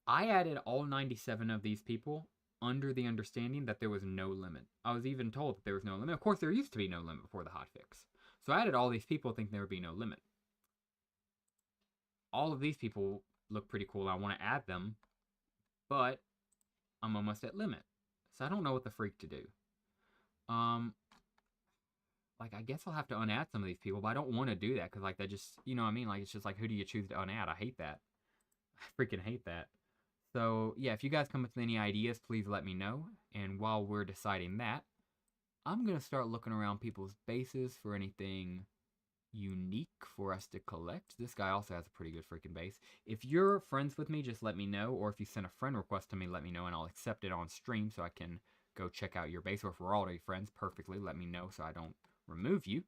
I added all 97 of these people under the understanding that there was no limit. I was even told that there was no limit. Of course, there used to be no limit before the hotfix. So I added all these people thinking there would be no limit. All of these people look pretty cool. I want to add them. But I'm almost at limit. So I don't know what the freak to do. Like, I guess I'll have to unadd some of these people, but I don't want to do that because, like, that just, you know what I mean? Like, it's just like, who do you choose to unadd? I hate that. I freaking hate that. So, yeah, if you guys come up with any ideas, please let me know. And while we're deciding that, I'm going to start looking around people's bases for anything unique for us to collect. This guy also has a pretty good freaking base. If you're friends with me, just let me know. Or if you send a friend request to me, let me know, and I'll accept it on stream so I can go check out your base. Or if we're already friends, perfectly, let me know so I don't remove you.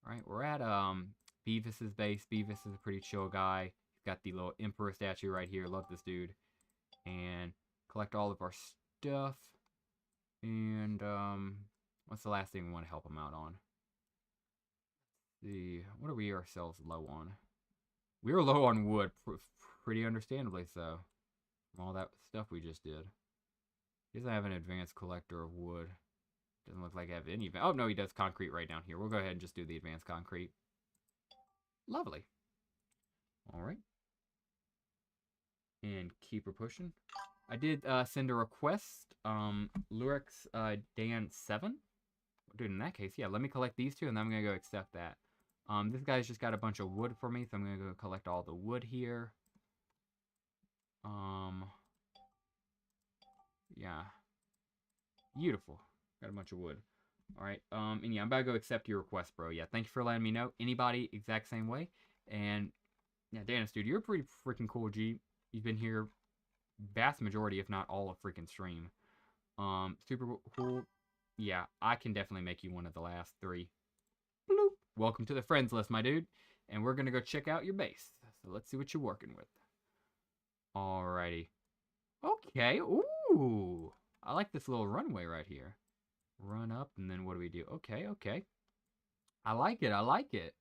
Alright, we're at Beavis's base. Beavis is a pretty chill guy. He's got the little Emperor statue right here. Love this dude. And collect all of our stuff. And what's the last thing we want to help him out on? Let's see, what are we ourselves low on? We were low on wood, pretty understandably so. From all that stuff we just did. He doesn't have an advanced collector of wood. Doesn't look like I have any. Oh, no, he does concrete right down here. We'll go ahead and just do the advanced concrete. Lovely. Alright. And keep her pushing. I did send a request. Lurix Dan7. Dude, in that case, yeah, let me collect these two, and then I'm going to go accept that. This guy's just got a bunch of wood for me, so I'm going to go collect all the wood here. Yeah. Beautiful. Got a bunch of wood. Alright, and yeah, I'm about to go accept your request, bro. Yeah, thank you for letting me know. Anybody, exact same way. And, yeah, Danis, dude, you're pretty freaking cool, G. You've been here vast majority, if not all of freaking stream. Super cool. Yeah, I can definitely make you one of the last 3. Bloop. Welcome to the friends list, my dude. And we're going to go check out your base. So let's see what you're working with. Alrighty. Okay. Ooh. I like this little runway right here. Run up, and then what do we do? Okay, okay. I like it. I like it.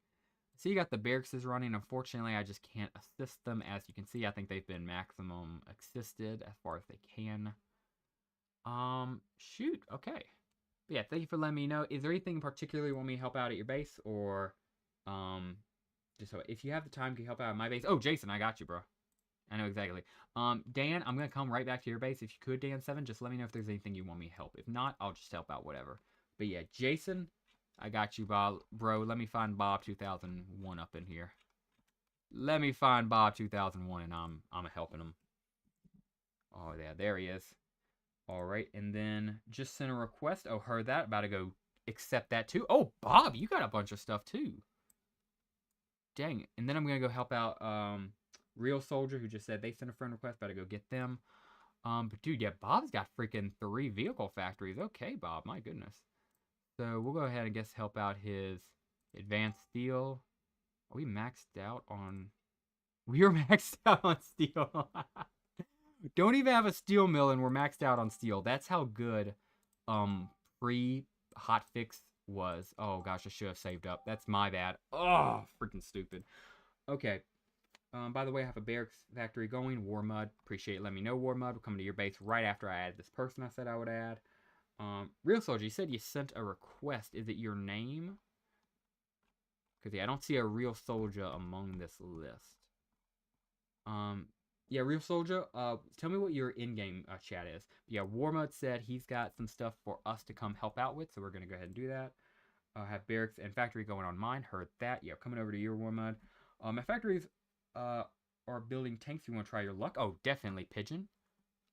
So you got the barracks running. Unfortunately, I just can't assist them. As you can see, I think they've been maximum assisted as far as they can. Shoot. Okay. But yeah, thank you for letting me know. Is there anything particularly you want me to help out at your base? Or, just so if you have the time, can you help out at my base? Oh, Jason, I got you, bro. I know exactly. Dan, I'm going to come right back to your base. If you could, Dan7, just let me know if there's anything you want me to help. If not, I'll just help out whatever. But yeah, Jason, I got you, Bob. Bro, let me find Bob 2001 up in here. Let me find Bob 2001, and I'm helping him. Oh, yeah, there he is. All right, and then just sent a request. Oh, heard that. About to go accept that, too. Oh, Bob, you got a bunch of stuff, too. Dang. And then I'm going to go help out Real Soldier, who just said they sent a friend request. About to go get them. But, dude, yeah, Bob's got freaking 3 vehicle factories. Okay, Bob, my goodness. So we'll go ahead and guess help out his advanced steel. Are we maxed out on... We are maxed out on steel. Don't even have a steel mill and we're maxed out on steel. That's how good pre-hotfix was. Oh gosh, I should have saved up. That's my bad. Oh, freaking stupid. Okay. By the way, I have a barracks factory going. War Mud. Appreciate it. Let me know, War Mud. We'll come to your base right after I add this person I said I would add. Real Soldier, you said you sent a request. Is it your name? Because, yeah, I don't see a Real Soldier among this list. Yeah, Real Soldier, tell me what your in-game chat is. But yeah, Warmud said he's got some stuff for us to come help out with, so we're going to go ahead and do that. Have barracks and factory going on mine. Heard that. Yeah, coming over to your Warmud. My factories are building tanks. You want to try your luck? Oh, definitely, Pigeon.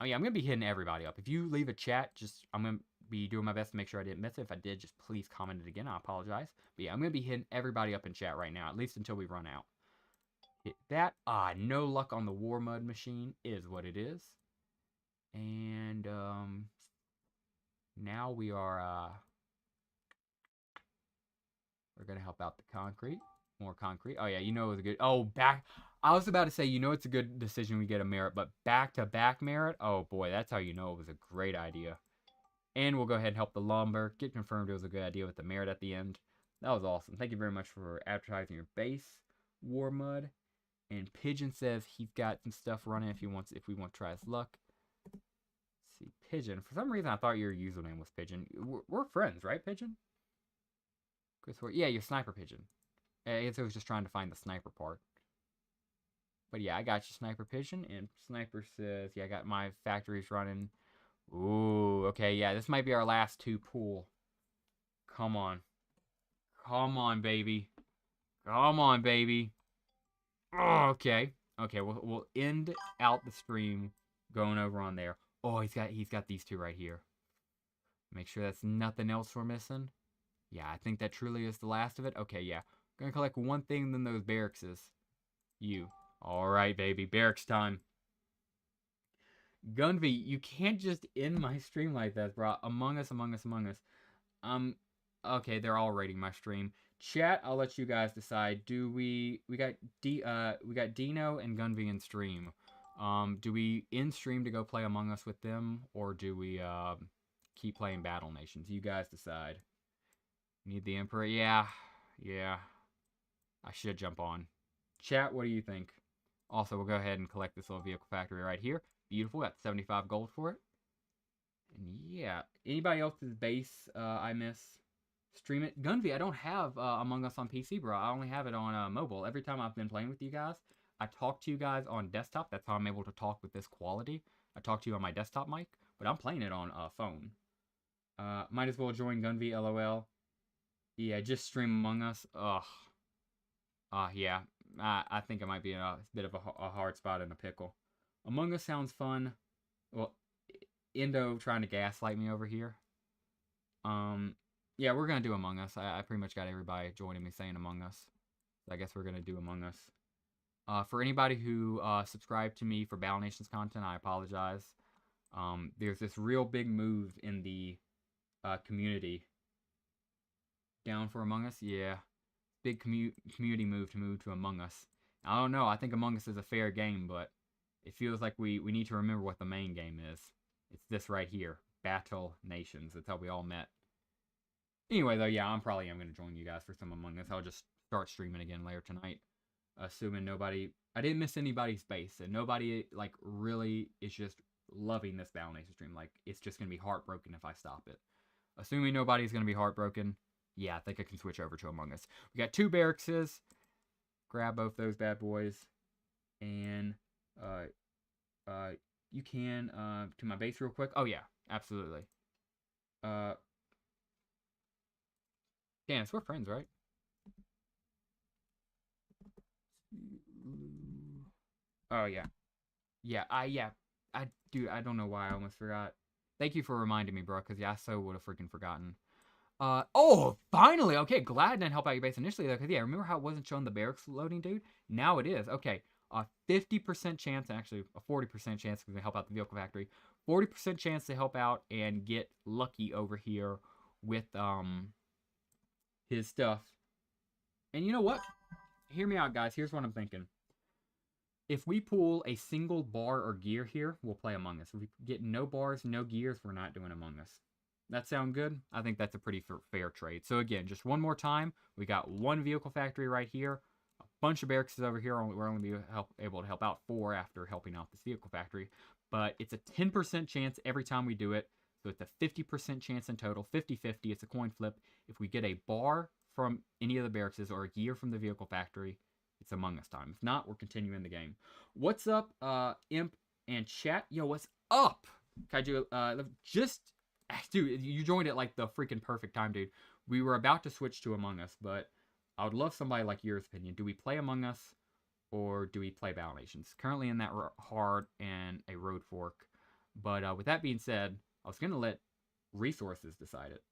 Oh, yeah, I'm going to be hitting everybody up. If you leave a chat, I'm going to be doing my best to make sure I didn't miss it. If I did, just please comment it again. I apologize. But yeah, I'm going to be hitting everybody up in chat right now, at least until we run out. Hit that. No luck on the War Mud machine is what it is. And now we are we're gonna help out the concrete. More concrete. Oh yeah, you know it was a good. Oh, back. I was about to say, you know, it's a good decision we get a merit, but back-to-back merit. Oh boy, that's how you know it was a great idea. And we'll go ahead and help the lumber. Get confirmed it was a good idea with the merit at the end. That was awesome. Thank you very much for advertising your base, War Mud. And Pigeon says he's got some stuff running if we want to try his luck. Let's see, Pigeon. For some reason, I thought your username was Pigeon. We're friends, right, Pigeon? Yeah, you're Sniper Pigeon. I guess I was just trying to find the sniper part. But yeah, I got you, Sniper Pigeon. And Sniper says, yeah, I got my factories running. Ooh, okay, yeah, this might be our last 2 pool. Come on. Come on, baby. Come on, baby. Oh, okay. Okay, we'll end out the stream going over on there. Oh, he's got these 2 right here. Make sure that's nothing else we're missing. Yeah, I think that truly is the last of it. Okay, yeah. Gonna collect one thing, then those barracks is. You. Alright, baby. Barracks time. Gunvy, you can't just end my stream like that, bro. Among Us. Okay, they're all rating my stream. Chat, I'll let you guys decide. Do we got Dino and Gunvy in stream. Do we in stream to go play Among Us with them, or do we keep playing BattleNations? You guys decide. Need the Emperor? Yeah. I should jump on. Chat, what do you think? Also, we'll go ahead and collect this little vehicle factory right here. Beautiful, got 75 gold for it. And yeah, anybody else's base I miss? Stream it. Gunvy, I don't have Among Us on PC, bro. I only have it on mobile. Every time I've been playing with you guys, I talk to you guys on desktop. That's how I'm able to talk with this quality. I talk to you on my desktop mic, but I'm playing it on phone. Might as well join Gunvy, LOL. Yeah, just stream Among Us. Ugh. Yeah. I think it might be a bit of a hard spot in a pickle. Among Us sounds fun. Well, Indo trying to gaslight me over here. Yeah, we're gonna do Among Us. I pretty much got everybody joining me saying Among Us. So I guess we're gonna do Among Us. For anybody who subscribed to me for BattleNations content, I apologize. There's this real big move in the community. Down for Among Us? Yeah. Big community move to Among Us. I don't know. I think Among Us is a fair game, but it feels like we need to remember what the main game is. It's this right here. BattleNations. That's how we all met. Anyway, though, yeah, I'm going to join you guys for some Among Us. I'll just start streaming again later tonight. Assuming nobody... I didn't miss anybody's base. And nobody, like, really is just loving this BattleNations stream. Like, it's just going to be heartbroken if I stop it. Assuming nobody's going to be heartbroken, yeah, I think I can switch over to Among Us. We got 2 barracks. Grab both those bad boys. And, you can, to my base real quick. Oh, yeah, absolutely. Janice, we're friends, right? Oh yeah. Yeah. Dude, I don't know why I almost forgot. Thank you for reminding me, bro, because yeah, I so would have freaking forgotten. Oh, finally! Okay, glad I didn't help out your base initially, though, because yeah, remember how it wasn't showing the barracks loading, dude? Now it is. Okay, a 50% chance, and actually a 40% chance to help out the vehicle factory. 40% chance to help out and get lucky over here with his stuff. And you know what? Hear me out, guys. Here's what I'm thinking. If we pull a single bar or gear here, we'll play Among Us. If we get no bars, no gears, we're not doing Among Us. That sound good? I think that's a pretty fair trade. So again, just one more time. We got one vehicle factory right here. A bunch of barracks over here. We're only able to help out 4 after helping out this vehicle factory. But it's a 10% chance every time we do it. So it's a 50% chance in total. 50-50. It's a coin flip. If we get a bar from any of the barracks or a gear from the vehicle factory, it's Among Us time. If not, we're continuing the game. What's up, Imp and chat? Yo, what's up? Kaiju, dude, you joined at like the freaking perfect time, dude. We were about to switch to Among Us, but I would love somebody like your opinion. Do we play Among Us or do we play BattleNations? Currently in that hard and a road fork. But with that being said, I was going to let resources decide it.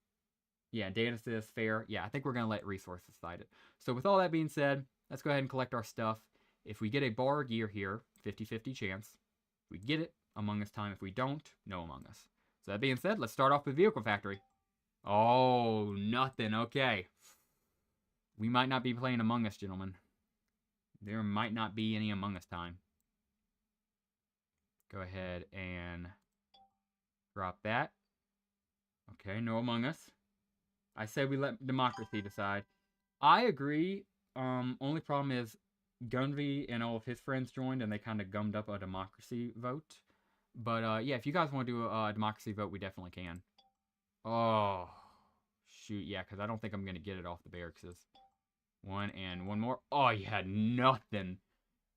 Yeah, data says fair. Yeah, I think we're going to let resources decide it. So with all that being said, let's go ahead and collect our stuff. If we get a bar gear here, 50-50 chance. If we get it, Among Us time. If we don't, no Among Us. So that being said, let's start off with Vehicle Factory. Oh, nothing. Okay. We might not be playing Among Us, gentlemen. There might not be any Among Us time. Go ahead and drop that. Okay, no Among Us. I said we let democracy decide. I agree. Only problem is Gunvy and all of his friends joined and they kind of gummed up a democracy vote. But yeah, if you guys want to do a democracy vote, we definitely can. Oh, shoot, yeah, because I don't think I'm going to get it off the barracks. One and one more. Oh, you had nothing.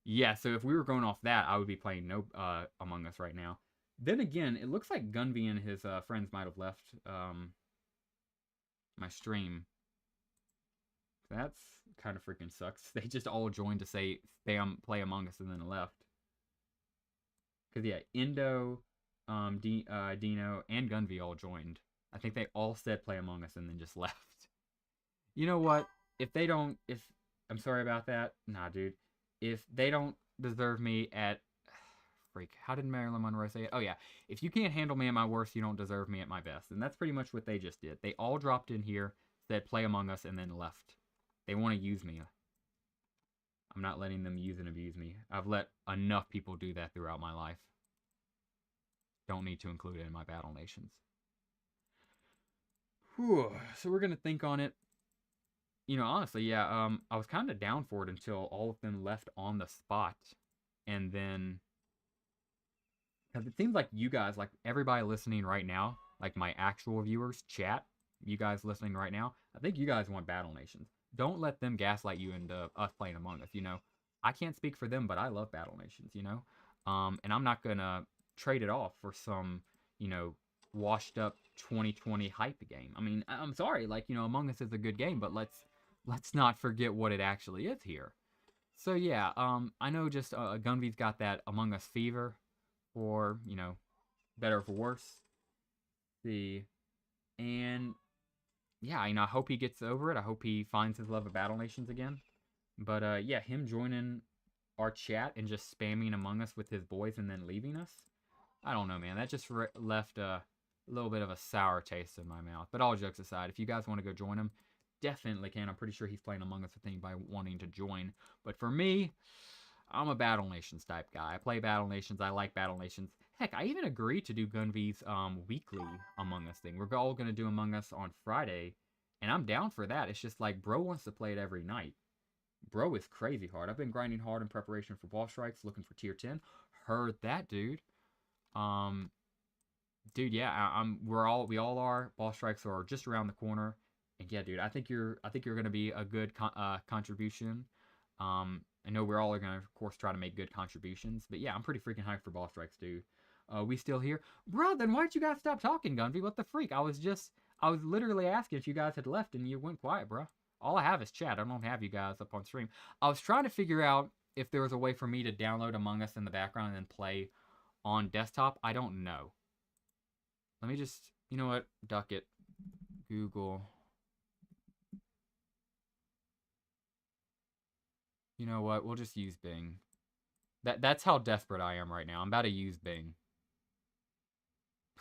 Yeah, so if we were going off that, I would be playing no Among Us right now. Then again, it looks like Gunvy and his friends might have left my stream. That's kind of freaking sucks. They just all joined to say play Among Us and then left. Because yeah, Indo, Dino, and Gunvy all joined. I think they all said play Among Us and then just left. You know what? I'm sorry about that. Nah, dude. If they don't deserve me at freak, how did Marilyn Monroe say it? Oh yeah, if you can't handle me at my worst, you don't deserve me at my best. And that's pretty much what they just did. They all dropped in here, said play Among Us, and then left. They want to use me. I'm not letting them use and abuse me. I've let enough people do that throughout my life. Don't need to include it in my BattleNations. Whew. So we're going to think on it. You know, honestly, yeah, I was kind of down for it until all of them left on the spot. And then, because it seems like you guys, like everybody listening right now, like my actual viewers, chat, you guys listening right now, I think you guys want BattleNations. Don't let them gaslight you into us playing Among Us, you know. I can't speak for them, but I love BattleNations, you know. And I'm not going to trade it off for some, you know, washed up 2020 hype game. I mean, I'm sorry, like, you know, Among Us is a good game, but let's not forget what it actually is here. So yeah, I know just Gunvy's got that Among Us fever, or, you know, better or for worse. And yeah, you know, I hope he gets over it. I hope he finds his love of BattleNations again. But yeah, him joining our chat and just spamming Among Us with his boys and then leaving us, I don't know, man. That just left a little bit of a sour taste in my mouth. But all jokes aside, if you guys want to go join him, definitely can. I'm pretty sure he's playing Among Us with anybody wanting to join. But for me, I'm a BattleNations type guy. I play BattleNations. I like BattleNations. Heck, I even agreed to do Gunvy's weekly Among Us thing. We're all going to do Among Us on Friday, and I'm down for that. It's just like bro wants to play it every night. Bro is crazy hard. I've been grinding hard in preparation for ball strikes, looking for tier 10. Heard that, dude. Dude, yeah, we all are. Ball strikes are just around the corner. And yeah, dude, I think you're going to be a good contribution. I know we're all going to, of course, try to make good contributions. But yeah, I'm pretty freaking hyped for ball strikes, dude. We still here? Bro, then why did you guys stop talking, Gunvy? What the freak? I was just I was literally asking if you guys had left and you went quiet, bro. All I have is chat. I don't have you guys up on stream. I was trying to figure out if there was a way for me to download Among Us in the background and then play on desktop. I don't know. Let me just, you know what? Duck it. Google. You know what? We'll just use Bing. That's how desperate I am right now. I'm about to use Bing.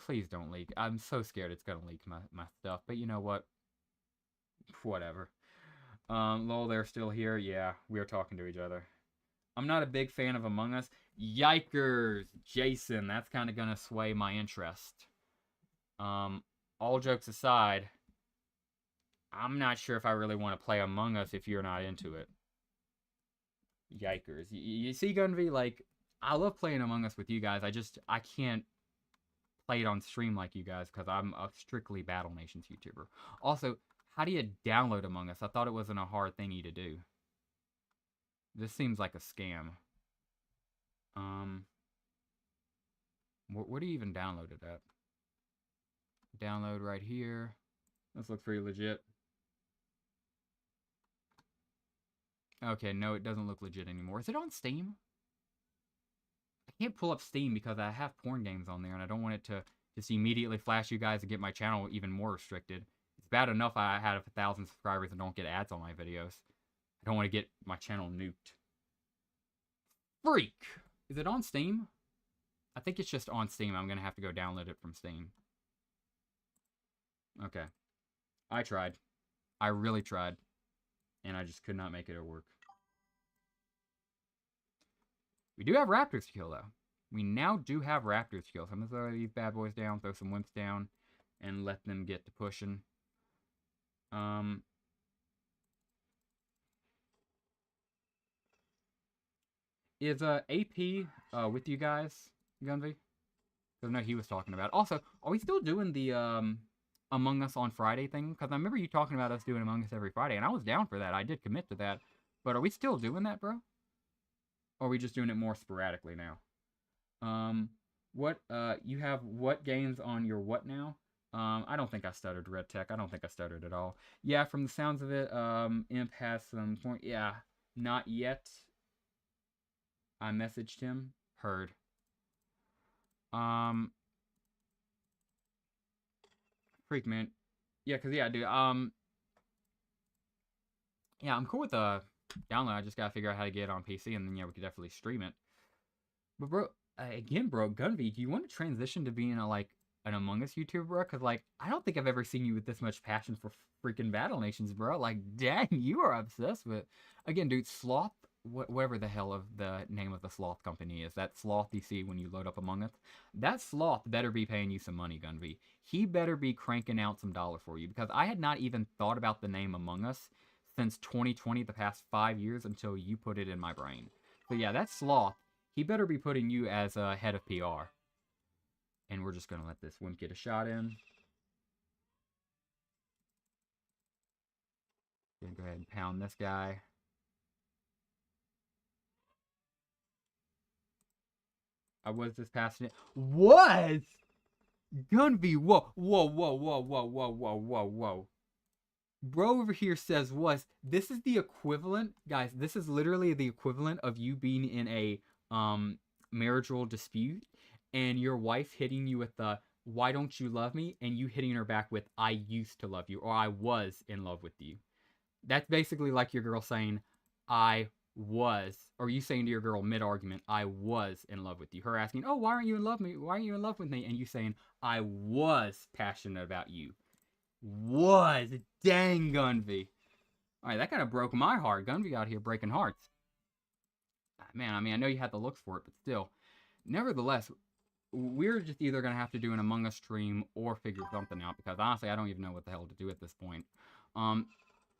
Please don't leak. I'm so scared it's gonna leak my stuff. But you know what? Whatever. Lol, they're still here. Yeah, we are talking to each other. I'm not a big fan of Among Us. Yikers, Jason. That's kind of gonna sway my interest. All jokes aside, I'm not sure if I really want to play Among Us if you're not into it. Yikers. You see, Gunvy, like, I love playing Among Us with you guys. I can't play it on stream like you guys because I'm a strictly BattleNations YouTuber. Also, how do you download Among Us? I thought it wasn't a hard thingy to do. This seems like a scam. Where do you even download it at? Download right here. This looks pretty legit. Okay, no, it doesn't look legit anymore. Is it on Steam? I can't pull up Steam because I have porn games on there, and I don't want it to just immediately flash you guys and get my channel even more restricted. It's bad enough I had 1,000 subscribers and don't get ads on my videos. I don't want to get my channel nuked. Freak! Is it on Steam? I think it's just on Steam. I'm going to have to go download it from Steam. Okay. I tried. I really tried. And I just could not make it work. We do have raptors to kill, though. We now do have raptors to kill. So I'm going to throw these bad boys down, throw some wimps down, and let them get to pushing. Is AP with you guys, Gunvy? Because I know he was talking about it. Also, are we still doing the Among Us on Friday thing? Because I remember you talking about us doing Among Us every Friday, and I was down for that. I did commit to that. But are we still doing that, bro? Or are we just doing it more sporadically now? You have what games on your what now? I don't think I stuttered, Red Tech. I don't think I stuttered at all. Yeah, from the sounds of it, Imp has some point. Yeah, not yet. I messaged him. Heard. Freak, man. Yeah, cause yeah, dude. Yeah, I'm cool with the download. I just gotta figure out how to get it on PC, and then yeah, we could definitely stream it. But bro, again, bro, Gunvy, do you want to transition to being an Among Us YouTuber, bro? Cause like, I don't think I've ever seen you with this much passion for freaking BattleNations, bro. Like, dang, you are obsessed with. Again, dude, Sloth, whatever the hell of the name of the Sloth company is, that Sloth you see when you load up Among Us, that Sloth better be paying you some money, Gunvy. He better be cranking out some dollar for you, because I had not even thought about the name Among Us since 2020, the past 5 years, until you put it in my brain. So yeah, that Sloth, he better be putting you as a head of PR. And we're just going to let this wimp get a shot in. Gonna go ahead and pound this guy. I was this passionate. Was? Gunvy, whoa, whoa, whoa, whoa, whoa, whoa, whoa, whoa, whoa. Bro over here says was. This is the equivalent, guys, this is literally the equivalent of you being in a marital dispute and your wife hitting you with the why don't you love me, and you hitting her back with I used to love you, or I was in love with you. That's basically like your girl saying I was, or you saying to your girl mid-argument, I was in love with you. Her asking, oh, why aren't you in love with me? Why aren't you in love with me? And you saying, I was passionate about you. Was. Dang, Gunvy. All right, that kind of broke my heart. Gunvy out here breaking hearts. Man, I mean, I know you had the looks for it, but still. Nevertheless, we're just either going to have to do an Among Us stream or figure something out, because honestly, I don't even know what the hell to do at this point.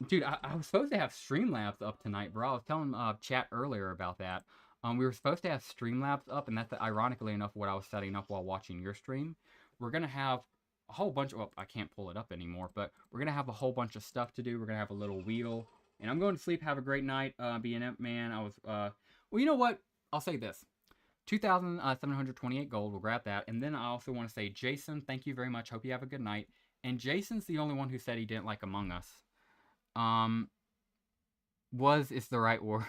Dude, I was supposed to have Streamlabs up tonight, bro. I was telling chat earlier about that. We were supposed to have Streamlabs up, and that's ironically enough what I was setting up while watching your stream. We're going to have a whole bunch of, well, I can't pull it up anymore, but we're going to have a whole bunch of stuff to do. We're going to have a little wheel, and I'm going to sleep. Have a great night, being Imp, man. I was, well, you know what? I'll say this. 2,728 gold. We'll grab that. And then I also want to say, Jason, thank you very much. Hope you have a good night. And Jason's the only one who said he didn't like Among Us. Um, was is the right word.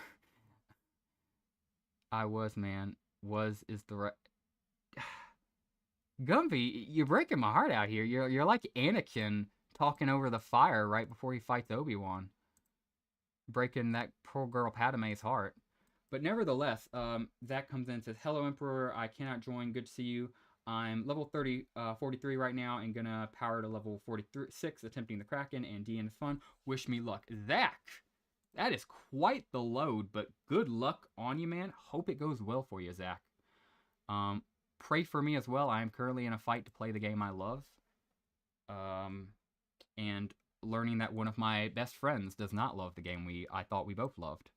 I was, man. Was is the right. Gumby, you're breaking my heart out here. You're like Anakin talking over the fire right before he fights Obi-Wan, breaking that poor girl Padme's heart. But nevertheless, Zach comes in and says, "Hello, Emperor. I cannot join. Good to see you. I'm level 43 right now and gonna power to level 46, attempting the Kraken, and DN is fun. Wish me luck." Zach, that is quite the load, but good luck on you, man. Hope it goes well for you, Zach. Pray for me as well. I am currently in a fight to play the game I love. And learning that one of my best friends does not love the game I thought we both loved.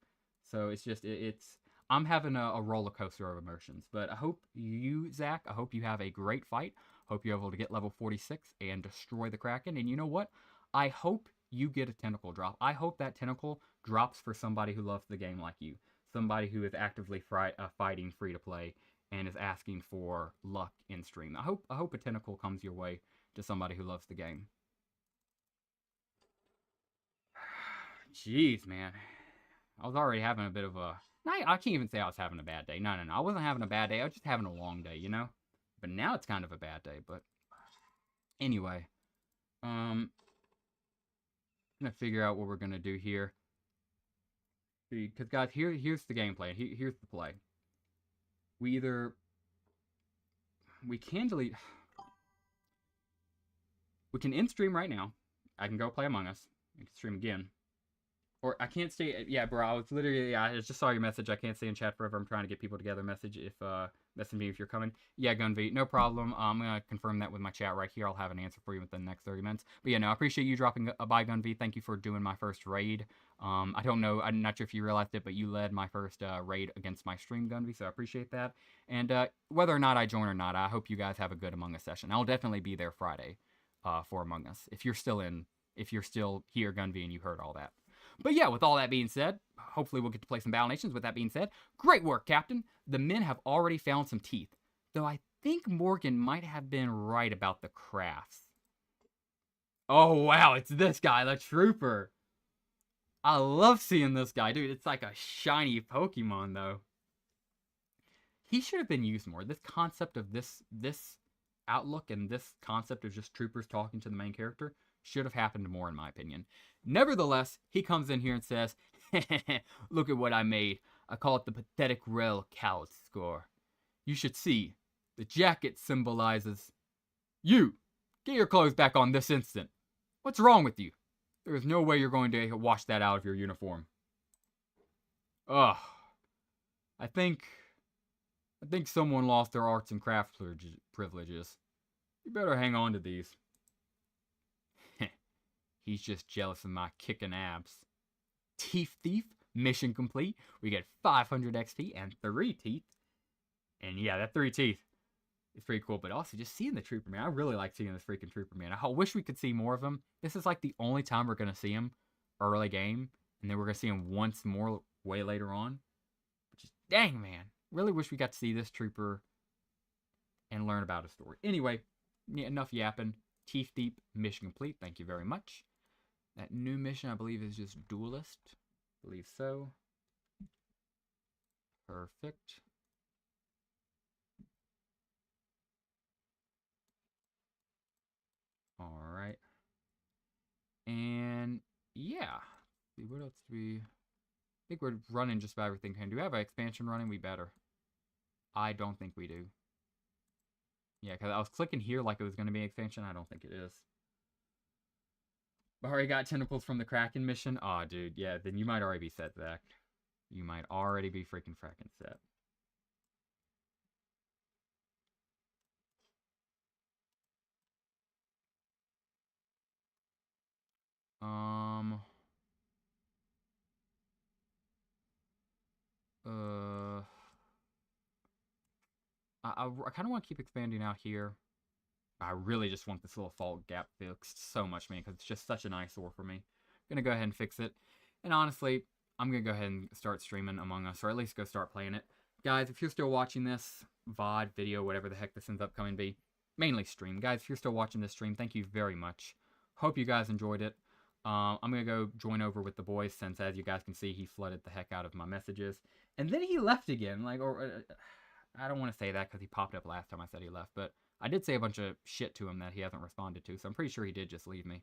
So it's just, I'm having a roller coaster of emotions. But I hope you, Zach, I hope you have a great fight. Hope you're able to get level 46 and destroy the Kraken. And you know what? I hope you get a tentacle drop. I hope that tentacle drops for somebody who loves the game like you. Somebody who is actively fighting free to play and is asking for luck in stream. I hope a tentacle comes your way to somebody who loves the game. Jeez, man. I was already having a bit of a... I can't even say I was having a bad day. No. I wasn't having a bad day. I was just having a long day, you know? But now it's kind of a bad day, but... Anyway. I'm gonna figure out what we're gonna do here. Because, guys, here's the gameplay. Here's the play. We can delete... We can end stream right now. I can go play Among Us. I can stream again. Or I can't stay. Yeah, bro. I was literally. I just saw your message. I can't stay in chat forever. I'm trying to get people together. Message if message me if you're coming. Yeah, Gunv, no problem. I'm gonna confirm that with my chat right here. I'll have an answer for you within the next 30 minutes. But yeah, no, I appreciate you dropping by, Gunv. Thank you for doing my first raid. I don't know. I'm not sure if you realized it, but you led my first raid against my stream, Gunv. So I appreciate that. And whether or not I join or not, I hope you guys have a good Among Us session. I'll definitely be there Friday for Among Us. If you're still here, Gunv, and you heard all that. But yeah, with all that being said, hopefully we'll get to play some BattleNations. With that being said, great work, Captain. The men have already found some teeth, though I think Morgan might have been right about the crafts. Oh, wow, it's this guy, the Trooper. I love seeing this guy, dude. It's like a shiny Pokemon, though. He should have been used more. This concept of this outlook and this concept of just troopers talking to the main character should have happened more, in my opinion. Nevertheless, he comes in here and says, "Look at what I made. I call it the pathetic Rel Coward score. You should see. The jacket symbolizes you. Get your clothes back on this instant. What's wrong with you? There is no way you're going to wash that out of your uniform." Ugh. I think someone lost their arts and crafts privileges. You better hang on to these. He's just jealous of my kicking abs. Teeth Thief, mission complete. We get 500 XP and 3 teeth. And yeah, that 3 teeth is pretty cool. But also, just seeing the Trooper, man. I really like seeing this freaking Trooper, man. I wish we could see more of him. This is like the only time we're going to see him early game. And then we're going to see him once more way later on. Which is, dang, man. Really wish we got to see this Trooper and learn about his story. Anyway, yeah, enough yapping. Teeth Deep, mission complete. Thank you very much. That new mission, I believe, is just Duelist. I believe so. Perfect. Alright. And, yeah. Let's see, what else do we... I think we're running just about everything. Do we have an expansion running? We better. I don't think we do. Yeah, because I was clicking here like it was going to be an expansion. I don't think it is. Already got tentacles from the Kraken mission? Aw, dude. Yeah, then you might already be set, Zach. You might already be freaking fracking set. I kind of want to keep expanding out here. I really just want this little fault gap fixed so much, man, because it's just such an eyesore for me. I'm going to go ahead and fix it. And honestly, I'm going to go ahead and start streaming Among Us, or at least go start playing it. Guys, if you're still watching this VOD, video, whatever the heck this ends up coming to be, mainly stream. Guys, if you're still watching this stream, thank you very much. Hope you guys enjoyed it. I'm going to go join over with the boys since, as you guys can see, he flooded the heck out of my messages. And then he left again. Like, I don't want to say that because he popped up last time I said he left, but I did say a bunch of shit to him that he hasn't responded to, so I'm pretty sure he did just leave me.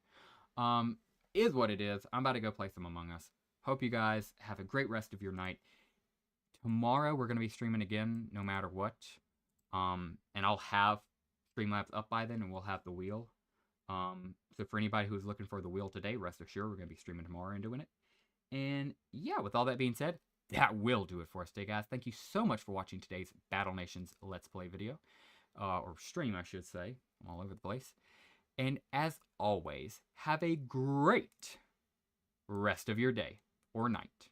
Is what it is. I'm about to go play some Among Us. Hope you guys have a great rest of your night. Tomorrow we're going to be streaming again, no matter what. And I'll have Streamlabs up by then, and we'll have the wheel. So for anybody who's looking for the wheel today, rest assured we're going to be streaming tomorrow and doing it. And yeah, with all that being said, that will do it for us today, guys. Thank you so much for watching today's BattleNations Let's Play video. Or stream, I should say. I'm all over the place. And as always, have a great rest of your day or night.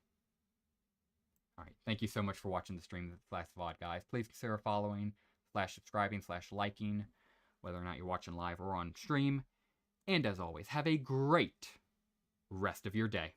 Alright, thank you so much for watching the stream / VOD, guys. Please consider following, /subscribing, /liking, whether or not you're watching live or on stream. And as always, have a great rest of your day.